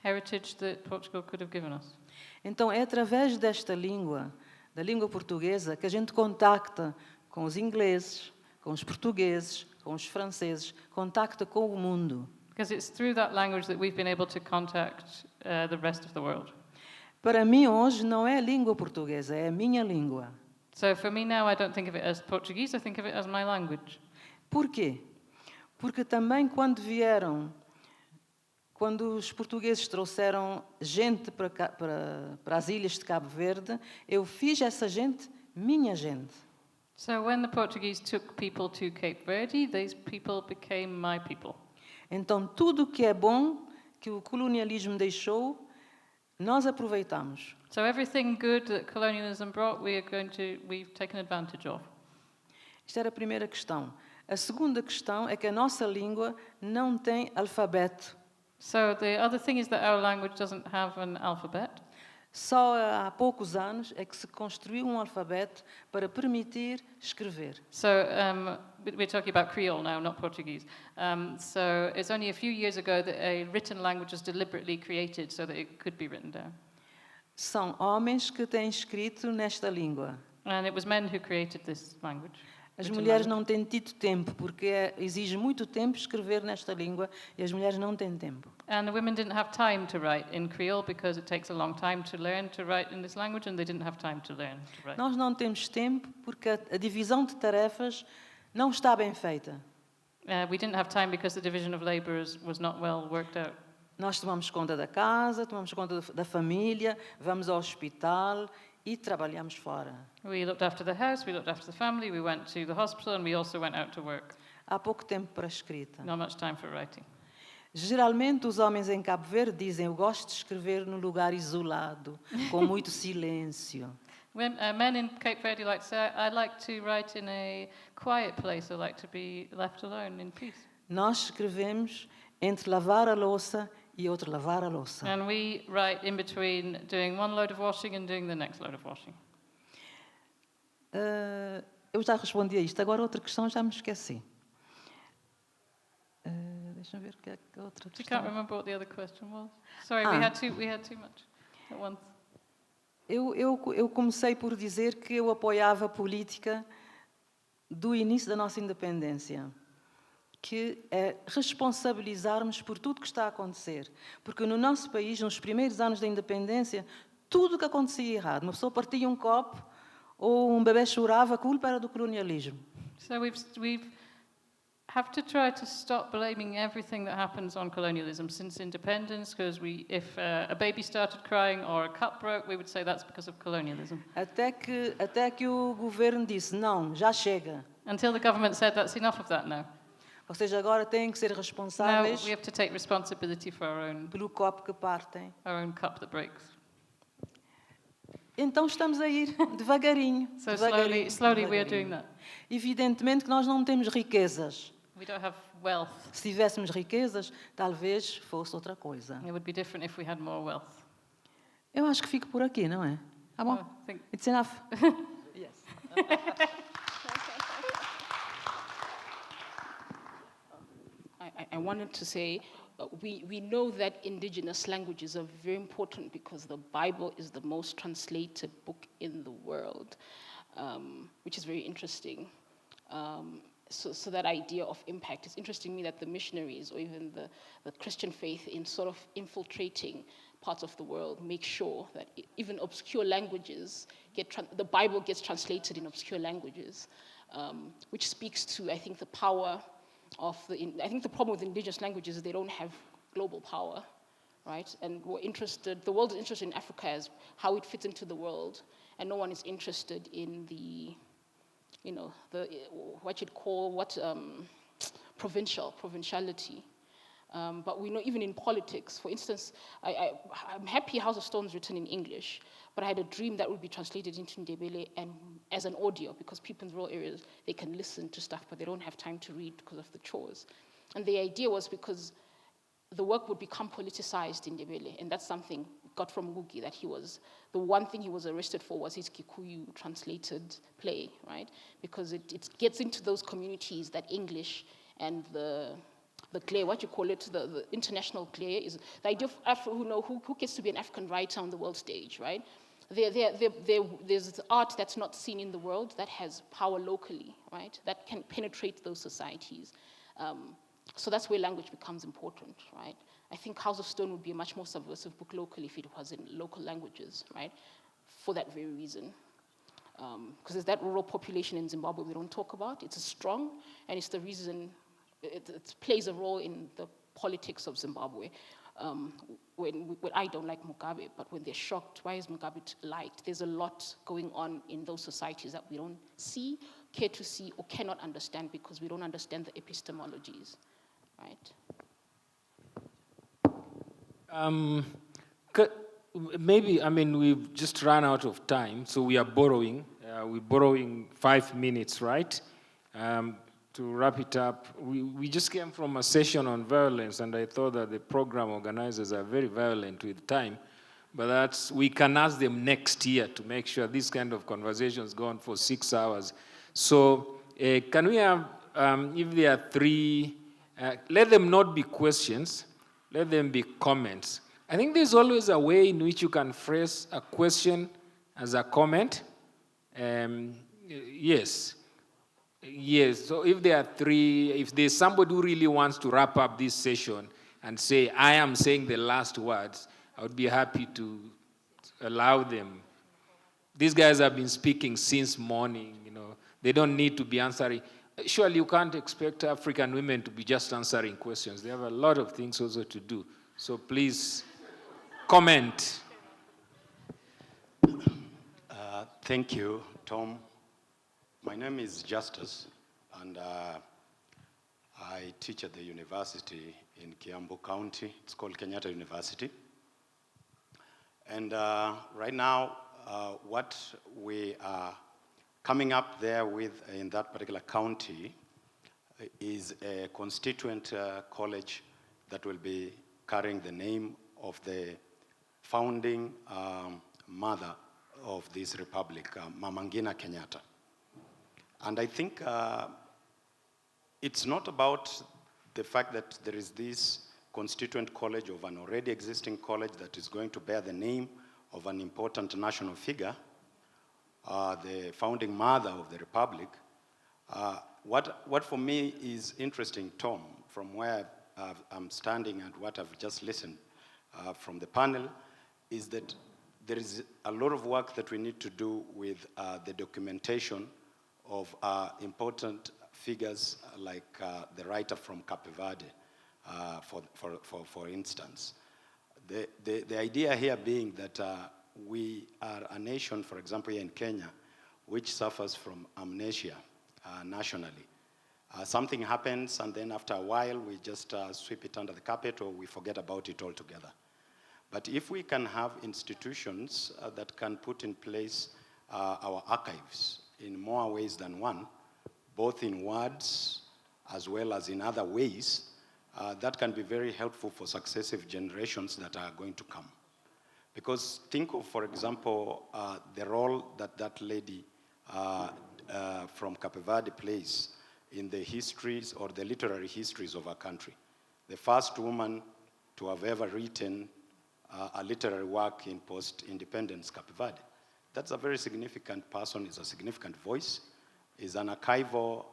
heritage that Portugal could have given us. Então é através desta língua, da língua portuguesa, que a gente contacta com os ingleses, com os portugueses, com os franceses, contacta com o mundo. Because it's through that language that we've been able to contact the rest of the world. Para mim hoje não é a língua portuguesa, é a minha língua. So for me now, I don't think of it as Portuguese, I think of it as my language. Por quê? Porque também quando os portugueses trouxeram gente para as ilhas de Cabo Verde, eu fiz essa gente minha gente. So when the Portuguese took people to Cape Verde, these people became my people. Então tudo que é bom que o colonialismo deixou, nós aproveitamos. So everything good that colonialism brought, we've taken advantage of. Esta era a primeira questão. A segunda questão é que a nossa língua não tem alfabeto. So the other thing is that our language doesn't have an alphabet. Só há poucos anos é que se construiu um alfabeto para permitir escrever. So we're talking about Creole now, not Portuguese. So it's only a few years ago that a written language was deliberately created so that it could be written down. São homens que têm escrito nesta língua. And it was men who created this language. As mulheres não têm tido tempo, porque exige muito tempo escrever nesta língua e as mulheres não têm tempo. And the women didn't have time to write in Creole because it takes a long time to learn to write in this language, and they didn't have time to learn to write. Nós não temos tempo porque a divisão de tarefas não está bem feita. We didn't have time because the division of labour was not well worked out. Nós tomamos conta da casa, tomamos conta da família, vamos ao hospital e trabalhamos fora. We looked after the house, we looked after the family, we went to the hospital, and we also went out to work. Há pouco tempo para a escrita. Not much time for writing. Geralmente os homens em Cabo Verde dizem: eu gosto de escrever num lugar isolado, com muito silêncio. Men in Cape Verde like to say, I like to write in a quiet place, I like to be left alone in peace. Nós escrevemos entre lavar a louça e outro lavar a louça. And we write in between doing one load of washing and doing the next load of washing. Eu já respondi a isto, agora outra questão já me esqueci. Deixa-me ver o que é a outra You questão. can't remember what the other question was. Sorry, we had too much at once. Eu comecei por dizer que eu apoiava a política do início da nossa independência, que é responsabilizarmos por tudo que está a acontecer. Porque no nosso país, nos primeiros anos da independência, tudo o que acontecia errado, uma pessoa partia um copo ou um bebê chorava, a culpa era do colonialismo. So we have to try to stop blaming everything that happens on colonialism since independence, because if a baby started crying or a cup broke, we would say that's because of colonialism. Até que o governo disse, não, já chega. Until the government said that's enough of that now. Vocês agora têm que ser Now responsáveis we have to take responsibility for pelo copo que partem. our own cup that breaks. Então estamos a ir devagarinho. So devagarinho, slowly we are devagarinho. doing that. Evidentemente que nós não temos riquezas. We don't have wealth. Se tivéssemos riquezas, talvez fosse outra coisa. It would be different if we had more wealth. Eu acho que fico por aqui, não é? Tá bom? I think It's enough. Yes. I wanted to say, we know that indigenous languages are very important because the Bible is the most translated book in the world, which is very interesting. So that idea of impact, it's interesting to me that the missionaries or even the Christian faith in sort of infiltrating parts of the world make sure that even obscure languages the Bible gets translated in obscure languages, which speaks to, I think, the power of I think the problem with indigenous languages is they don't have global power, right? And the world is interested in Africa as how it fits into the world, and no one is interested in the what you'd call provinciality. But we know even in politics, for instance, I'm happy House of Stone is written in English, but I had a dream that would be translated into Ndebele and as an audio, because people in rural areas, they can listen to stuff, but they don't have time to read because of the chores. And the idea was because the work would become politicized in Ndebele, and that's something got from Ngugi, that the one thing he was arrested for was his Kikuyu translated play, right? Because it gets into those communities that English and the glare, what you call it, the international glare, is the idea of who gets to be an African writer on the world stage, right? There's art that's not seen in the world that has power locally, right? That can penetrate those societies. So that's where language becomes important, right? I think House of Stone would be a much more subversive book locally if it was in local languages, right? For that very reason. Because there's that rural population in Zimbabwe we don't talk about. It's strong, and it's the reason it plays a role in the politics of Zimbabwe. When I don't like Mugabe, but when they're shocked, why is Mugabe liked? There's a lot going on in those societies that we don't see, care to see, or cannot understand because we don't understand the epistemologies, right? Maybe, we've just run out of time, so we are borrowing. We're borrowing 5 minutes, right? To wrap it up, we just came from a session on violence, and I thought that the program organizers are very violent with time. But we can ask them next year to make sure this kind of conversations go on for 6 hours. So can we have, if there are 3, let them not be questions, let them be comments. I think there's always a way in which you can phrase a question as a comment. Yes. Yes, so if there are 3, if there's somebody who really wants to wrap up this session and say, I am saying the last words, I would be happy to allow them. These guys have been speaking since morning, They don't need to be answering. Surely you can't expect African women to be just answering questions. They have a lot of things also to do. So please, comment. Thank you, Tom. My name is Justus, and I teach at the university in Kiambu County. It's called Kenyatta University. And right now, what we are coming up there with in that particular county is a constituent college that will be carrying the name of the founding mother of this republic, Mama Ngina Kenyatta. And I think it's not about the fact that there is this constituent college of an already existing college that is going to bear the name of an important national figure, the founding mother of the republic. What for me is interesting, Tom, from where I'm standing and what I've just listened from the panel, is that there is a lot of work that we need to do with the documentation of important figures like the writer from Cape Verde, for instance. The idea here being that we are a nation, for example, here in Kenya, which suffers from amnesia nationally. Something happens, and then after a while, we just sweep it under the carpet or we forget about it altogether. But if we can have institutions that can put in place our archives in more ways than one, both in words as well as in other ways, that can be very helpful for successive generations that are going to come. Because think of, for example, the role that that lady from Cape Verde plays in the histories or the literary histories of our country. The first woman to have ever written a literary work in post-independence Cape Verde. That's a very significant person, is a significant voice, is an archival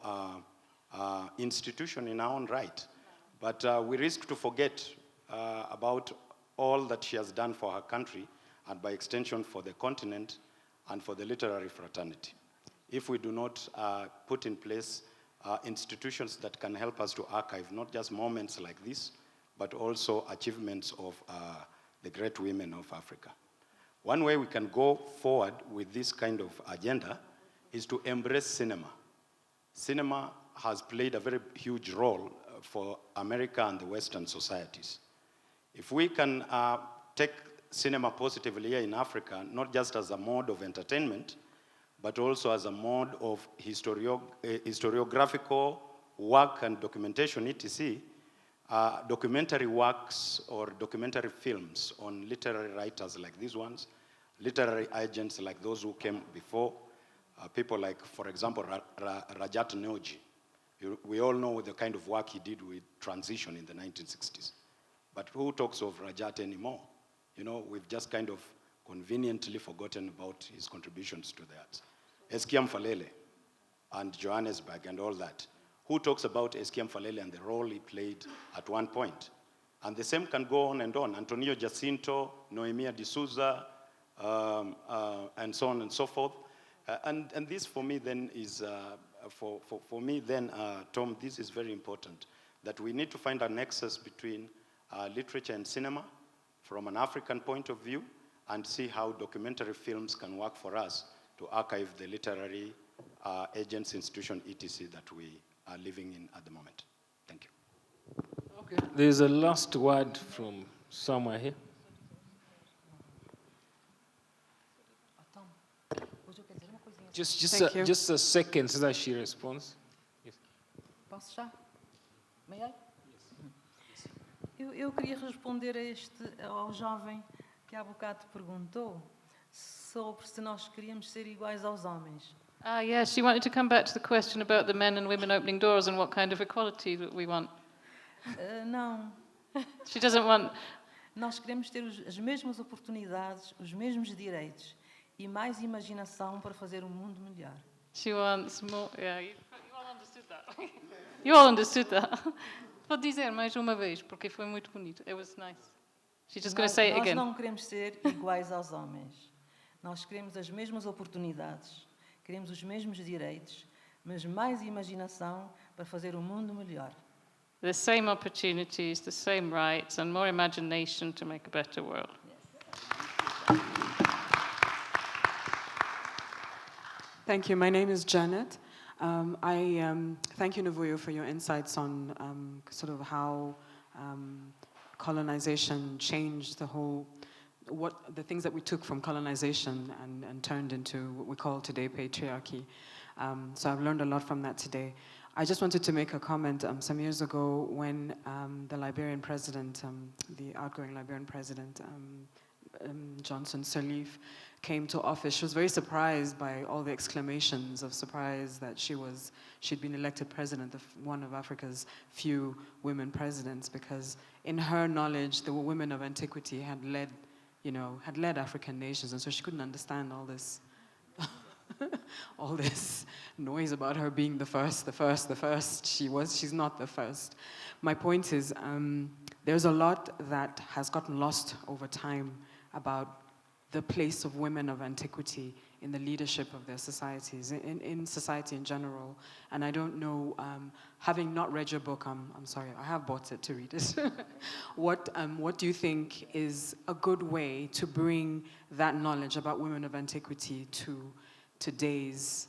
institution in our own right. But we risk to forget about all that she has done for her country and by extension for the continent and for the literary fraternity. If we do not put in place institutions that can help us to archive not just moments like this, but also achievements of the great women of Africa. One way we can go forward with this kind of agenda is to embrace cinema. Cinema has played a very huge role for America and the Western societies. If we can take cinema positively here in Africa, not just as a mode of entertainment, but also as a mode of historiographical work and documentation, etc., documentary works or documentary films on literary writers like these ones, literary agents like those who came before, people like, for example, Rajat Neoji. We all know the kind of work he did with transition in the 1960s. But who talks of Rajat anymore? We've just kind of conveniently forgotten about his contributions to the arts. Eskia Mfalele and Johannesburg and all that. Who talks about Eskia Mfalele and the role he played at one point? And the same can go on and on. Antonio Jacinto, Noemia D'Souza, and so on and so forth. And this for me then is, for me then, Tom, this is very important, that we need to find a nexus between literature and cinema from an African point of view and see how documentary films can work for us to archive the literary agents, institution, etc. that we are living in at the moment. Thank you. Okay. There's a last word from somewhere here. Just a second so that she responds. Yes. Posso já? May I? Eu queria responder ao jovem que há bocado perguntou sobre se nós queríamos ser iguais aos homens. Yes, she wanted to come back to the question about the men and women opening doors and what kind of equality that we want. Não. She doesn't want... Nós queremos ter as mesmas oportunidades, os mesmos direitos e mais imaginação para fazer um mundo melhor. She wants more... Yeah, you all understood that. You all understood that. Vou dizer mais uma vez, porque foi muito bonito. It was nice. She's just going to say it again. Nós não queremos ser iguais aos homens. Nós queremos as mesmas oportunidades, queremos os mesmos direitos, mas mais imaginação para fazer um mundo melhor. The same opportunities, the same rights, and more imagination to make a better world. Yes. Thank you. My name is Janet. I thank you, Novuyo, for your insights on sort of how colonization changed the things that we took from colonization and turned into what we call today patriarchy. So I've learned a lot from that today. I just wanted to make a comment. Some years ago, when the Liberian president, the outgoing Liberian president, Johnson Sirleaf, came to office, she was very surprised by all the exclamations of surprise that she'd been elected president, one of Africa's few women presidents, because in her knowledge, the women of antiquity had led African nations, and so she couldn't understand all this all this noise about her being the first. She's not the first. My point is, there's a lot that has gotten lost over time about the place of women of antiquity in the leadership of their societies, in society in general. And I don't know, having not read your book, I'm sorry, I have bought it to read it. What do you think is a good way to bring that knowledge about women of antiquity to today's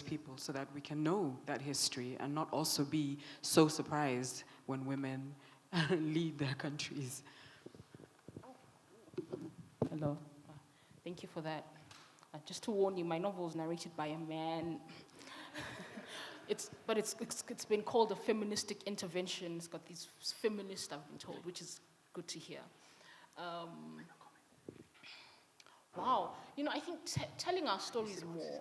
people, so that we can know that history and not also be so surprised when women lead their countries? Hello. Thank you for that. Just to warn you, my novel is narrated by a man. It's been called a feministic intervention. It's got these feminists, I've been told, which is good to hear. Wow. I think telling our stories more,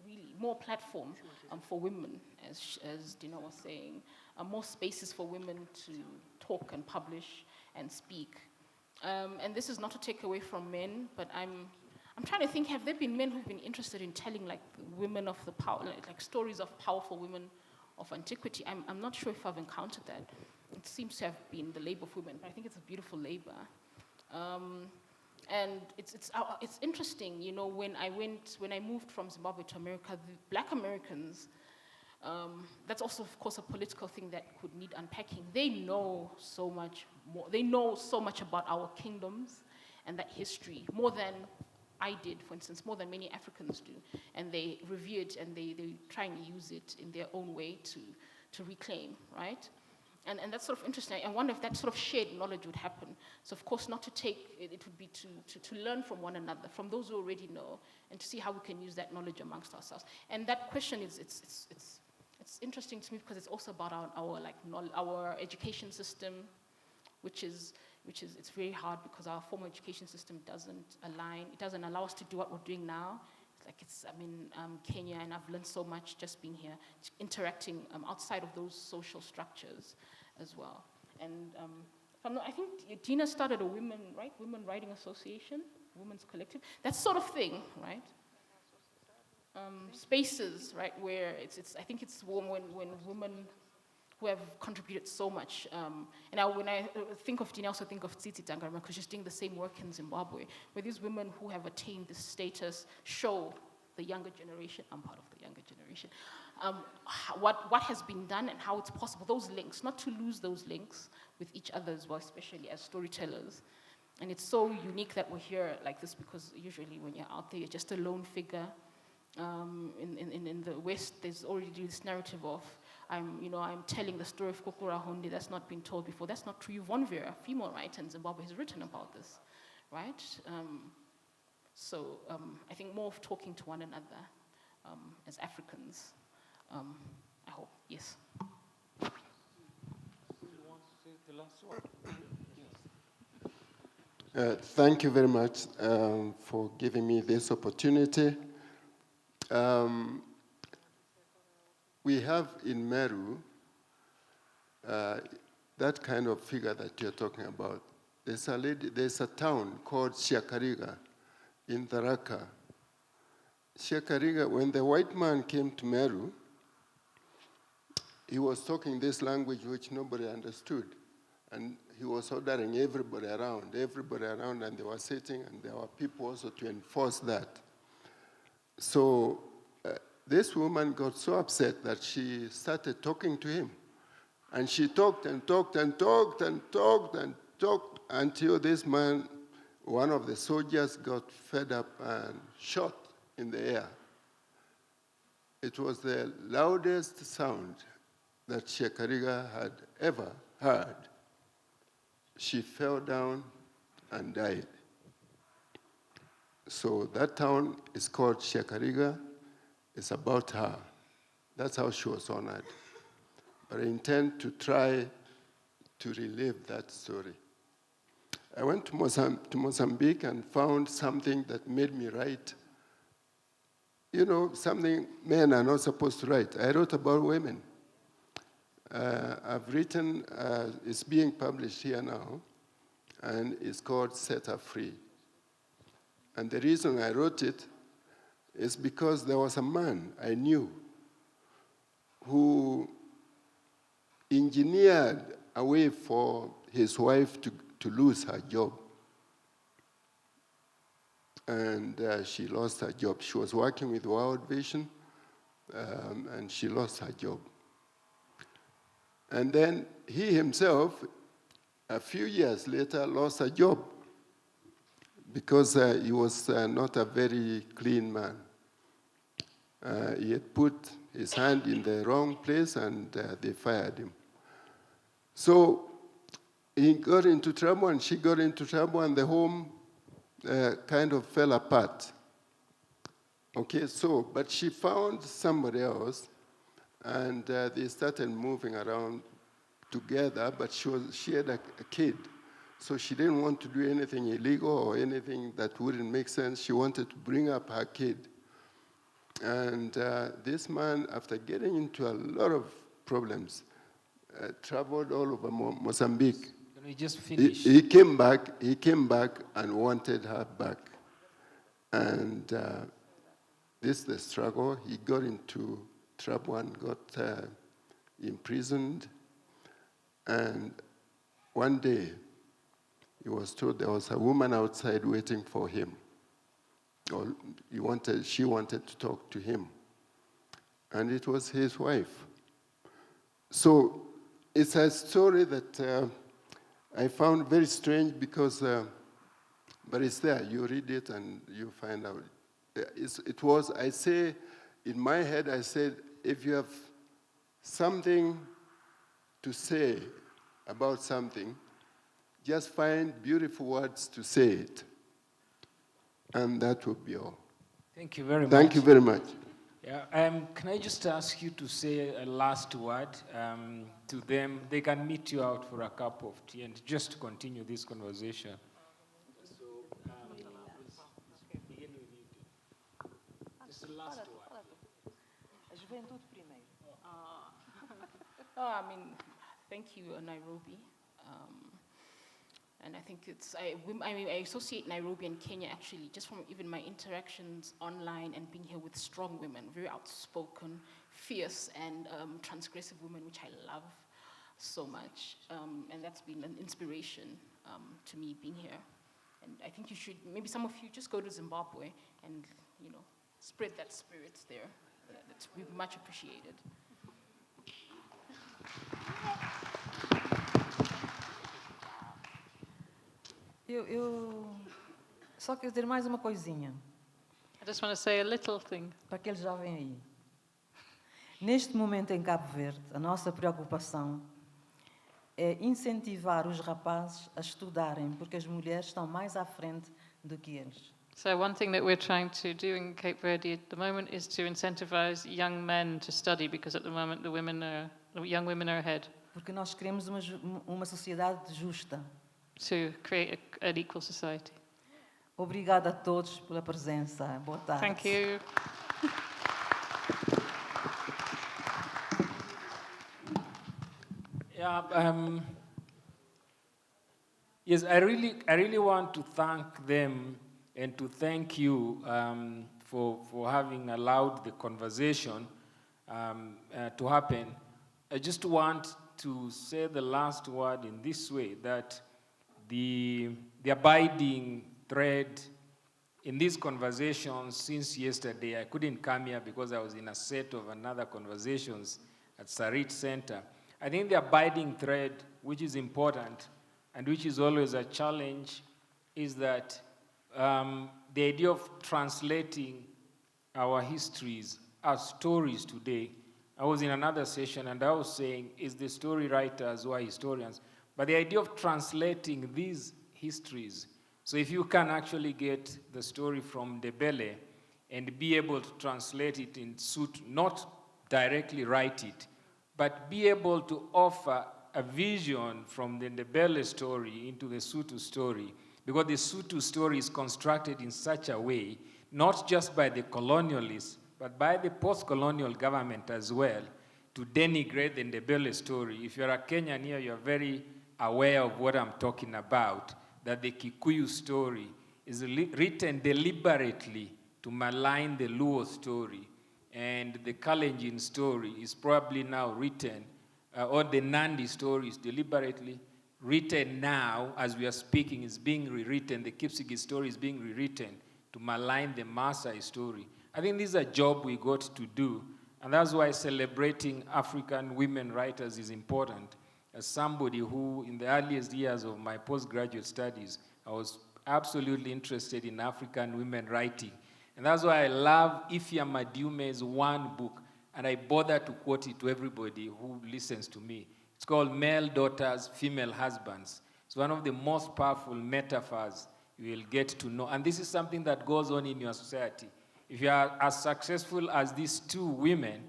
really, more platform for women, as Dina was saying, more spaces for women to talk and publish and speak. And this is not to take away from men, but I'm trying to think, have there been men who've been interested in telling like women of the power, like stories of powerful women of antiquity? I'm not sure if I've encountered that. It seems to have been the labor of women, but I think it's a beautiful labor. And it's interesting, when I moved from Zimbabwe to America, the Black Americans, that's also, of course, a political thing that could need unpacking. They know so much more. They know so much about our kingdoms and that history, more than I did, for instance, more than many Africans do. And they revere it, and they try and use it in their own way to reclaim, right? And that's sort of interesting. I wonder if that sort of shared knowledge would happen. So, of course, not to take it, it would be to learn from one another, from those who already know, and to see how we can use that knowledge amongst ourselves. And that question it's interesting to me because it's also about our education system, which is it's very hard because our formal education system doesn't align. It doesn't allow us to do what we're doing now. I'm in Kenya, and I've learned so much just being here, interacting outside of those social structures as well. And I think Dina started a women writing association, women's collective, that sort of thing, right? Spaces, right, where I think it's when women who have contributed so much. And when I think of Dina, I also think of Tsitsi Dangarema, because she's doing the same work in Zimbabwe, where these women who have attained this status show the younger generation, I'm part of the younger generation, what has been done and how it's possible, those links, not to lose those links with each other as well, especially as storytellers. And it's so unique that we're here like this, because usually when you're out there, you're just a lone figure. In the West, there's already this narrative of, I'm telling the story of Kokura Honde that's not been told before. That's not true. Yvonne Vera, a female writer in Zimbabwe, has written about this, right? So I think more of talking to one another as Africans, I hope, yes. You want to say the last one? Yes. Thank you very much for giving me this opportunity. We have in Meru that kind of figure that you're talking about. There's a town called Shiakariga in Tharaka. Shiakariga, when the white man came to Meru, he was talking this language which nobody understood. And he was ordering everybody around, and they were sitting, and there were people also to enforce that. So this woman got so upset that she started talking to him. And she talked and talked and talked and talked and talked until this man, one of the soldiers, got fed up and shot in the air. It was the loudest sound that Shiakariga had ever heard. She fell down and died. So that town is called Shiakariga. It's about her. That's how she was honored. But I intend to try to relive that story. I went to Mozambique and found something that made me write. You know, something men are not supposed to write. I wrote about women. I've written, it's being published here now, and it's called Set Her Free. And the reason I wrote it is because there was a man I knew who engineered a way for his wife to lose her job. And she lost her job. She was working with World Vision, and she lost her job. And then he himself, a few years later, lost a job because he was not a very clean man. He had put his hand in the wrong place, and they fired him. So he got into trouble, and she got into trouble, and the home kind of fell apart. Okay, so, but she found somebody else, and they started moving around together, but she had a kid. So she didn't want to do anything illegal or anything that wouldn't make sense. She wanted to bring up her kid. And this man, after getting into a lot of problems, traveled all over Mozambique. Can we just finish? He came back and wanted her back. And this is the struggle. He got into trouble and got imprisoned. And one day, he was told there was a woman outside waiting for him. Or she wanted to talk to him. And it was his wife. So it's a story that I found very strange because, but it's there. You read it and you find out. I say, in my head, I said, if you have something to say about something, just find beautiful words to say it. And that will be all. Thank you very much. Thank you very much. Yeah, can I just ask you to say a last word to them? They can meet you out for a cup of tea and just to continue this conversation. So, begin with you. Just the last word. I mean, thank you, Nairobi. And I think I associate Nairobi and Kenya actually just from even my interactions online and being here with strong women, very outspoken, fierce, and transgressive women, which I love so much. And that's been an inspiration to me being here. And I think you should, maybe some of you just go to Zimbabwe and, spread that spirit there. That's much appreciated. Eu só quero dizer mais uma coisinha. I just want to say a little thing. Para aqueles jovens aí. Neste momento em Cabo Verde, a nossa preocupação é incentivar os rapazes a estudarem, porque as mulheres estão mais à frente do que eles. So one thing that we're trying to do in Cape Verde at the moment is to incentivize young men to study, because at the moment the young women are ahead. Porque nós queremos uma sociedade justa. to create an equal society. Obrigada a todos pela presença. Boa tarde. Thank you. Yeah, yes, I really want to thank them and to thank you for having allowed the conversation to happen. I just want to say the last word in this way, that the abiding thread in these conversations since yesterday, I couldn't come here because I was in a set of another conversations at Sarit Center. I think the abiding thread, which is important and which is always a challenge, is that the idea of translating our histories, our stories today. I was in another session and I was saying, is the story writers who are historians, but the idea of translating these histories. So if you can actually get the story from Ndebele and be able to translate it in Sotho, not directly write it, but be able to offer a vision from the Ndebele story into the Sotho story, because the Sotho story is constructed in such a way, not just by the colonialists, but by the post-colonial government as well, to denigrate the Ndebele story. If you're a Kenyan here, you're very aware of what I'm talking about, that the Kikuyu story is written deliberately to malign the Luo story, and the Kalenjin story is probably now written, or the Nandi story is deliberately written now, as we are speaking, is being rewritten. The Kipsigi story is being rewritten to malign the Maasai story. I think this is a job we got to do, and that's why celebrating African women writers is important. As somebody who, in the earliest years of my postgraduate studies, I was absolutely interested in African women writing. And that's why I love Ifya Madume's one book, and I bother to quote it to everybody who listens to me. It's called Male Daughters, Female Husbands. It's one of the most powerful metaphors you will get to know. And this is something that goes on in your society. If you are as successful as these two women,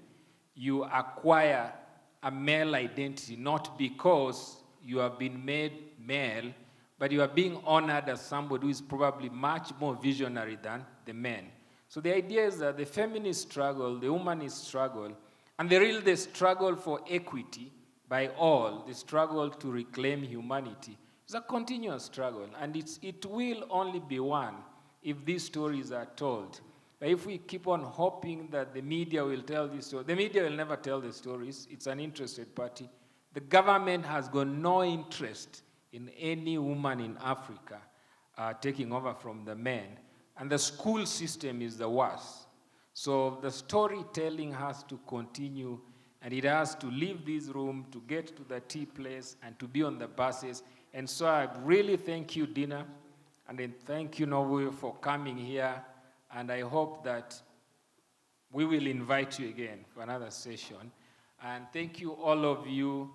you acquire a male identity, not because you have been made male, but you are being honored as somebody who is probably much more visionary than the men. So the idea is that the feminist struggle, the humanist struggle, and the struggle for equity by all, the struggle to reclaim humanity, is a continuous struggle, and it will only be won if these stories are told. But if we keep on hoping that the media will tell these stories, the media will never tell the stories. It's an interested party. The government has got no interest in any woman in Africa taking over from the men. And the school system is the worst. So the storytelling has to continue, and it has to leave this room to get to the tea place and to be on the buses. And so I really thank you, Dina, and then thank you, Novuyo, for coming here. And I hope that we will invite you again for another session. And thank you, all of you,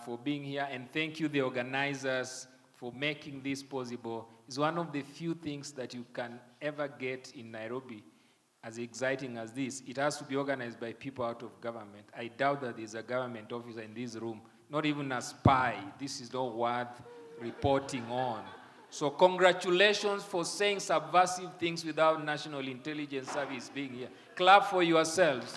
for being here. And thank you, the organizers, for making this possible. It's one of the few things that you can ever get in Nairobi as exciting as this. It has to be organized by people out of government. I doubt that there's a government officer in this room, not even a spy. This is not worth reporting on. So congratulations for saying subversive things without National Intelligence Service being here. Clap for yourselves.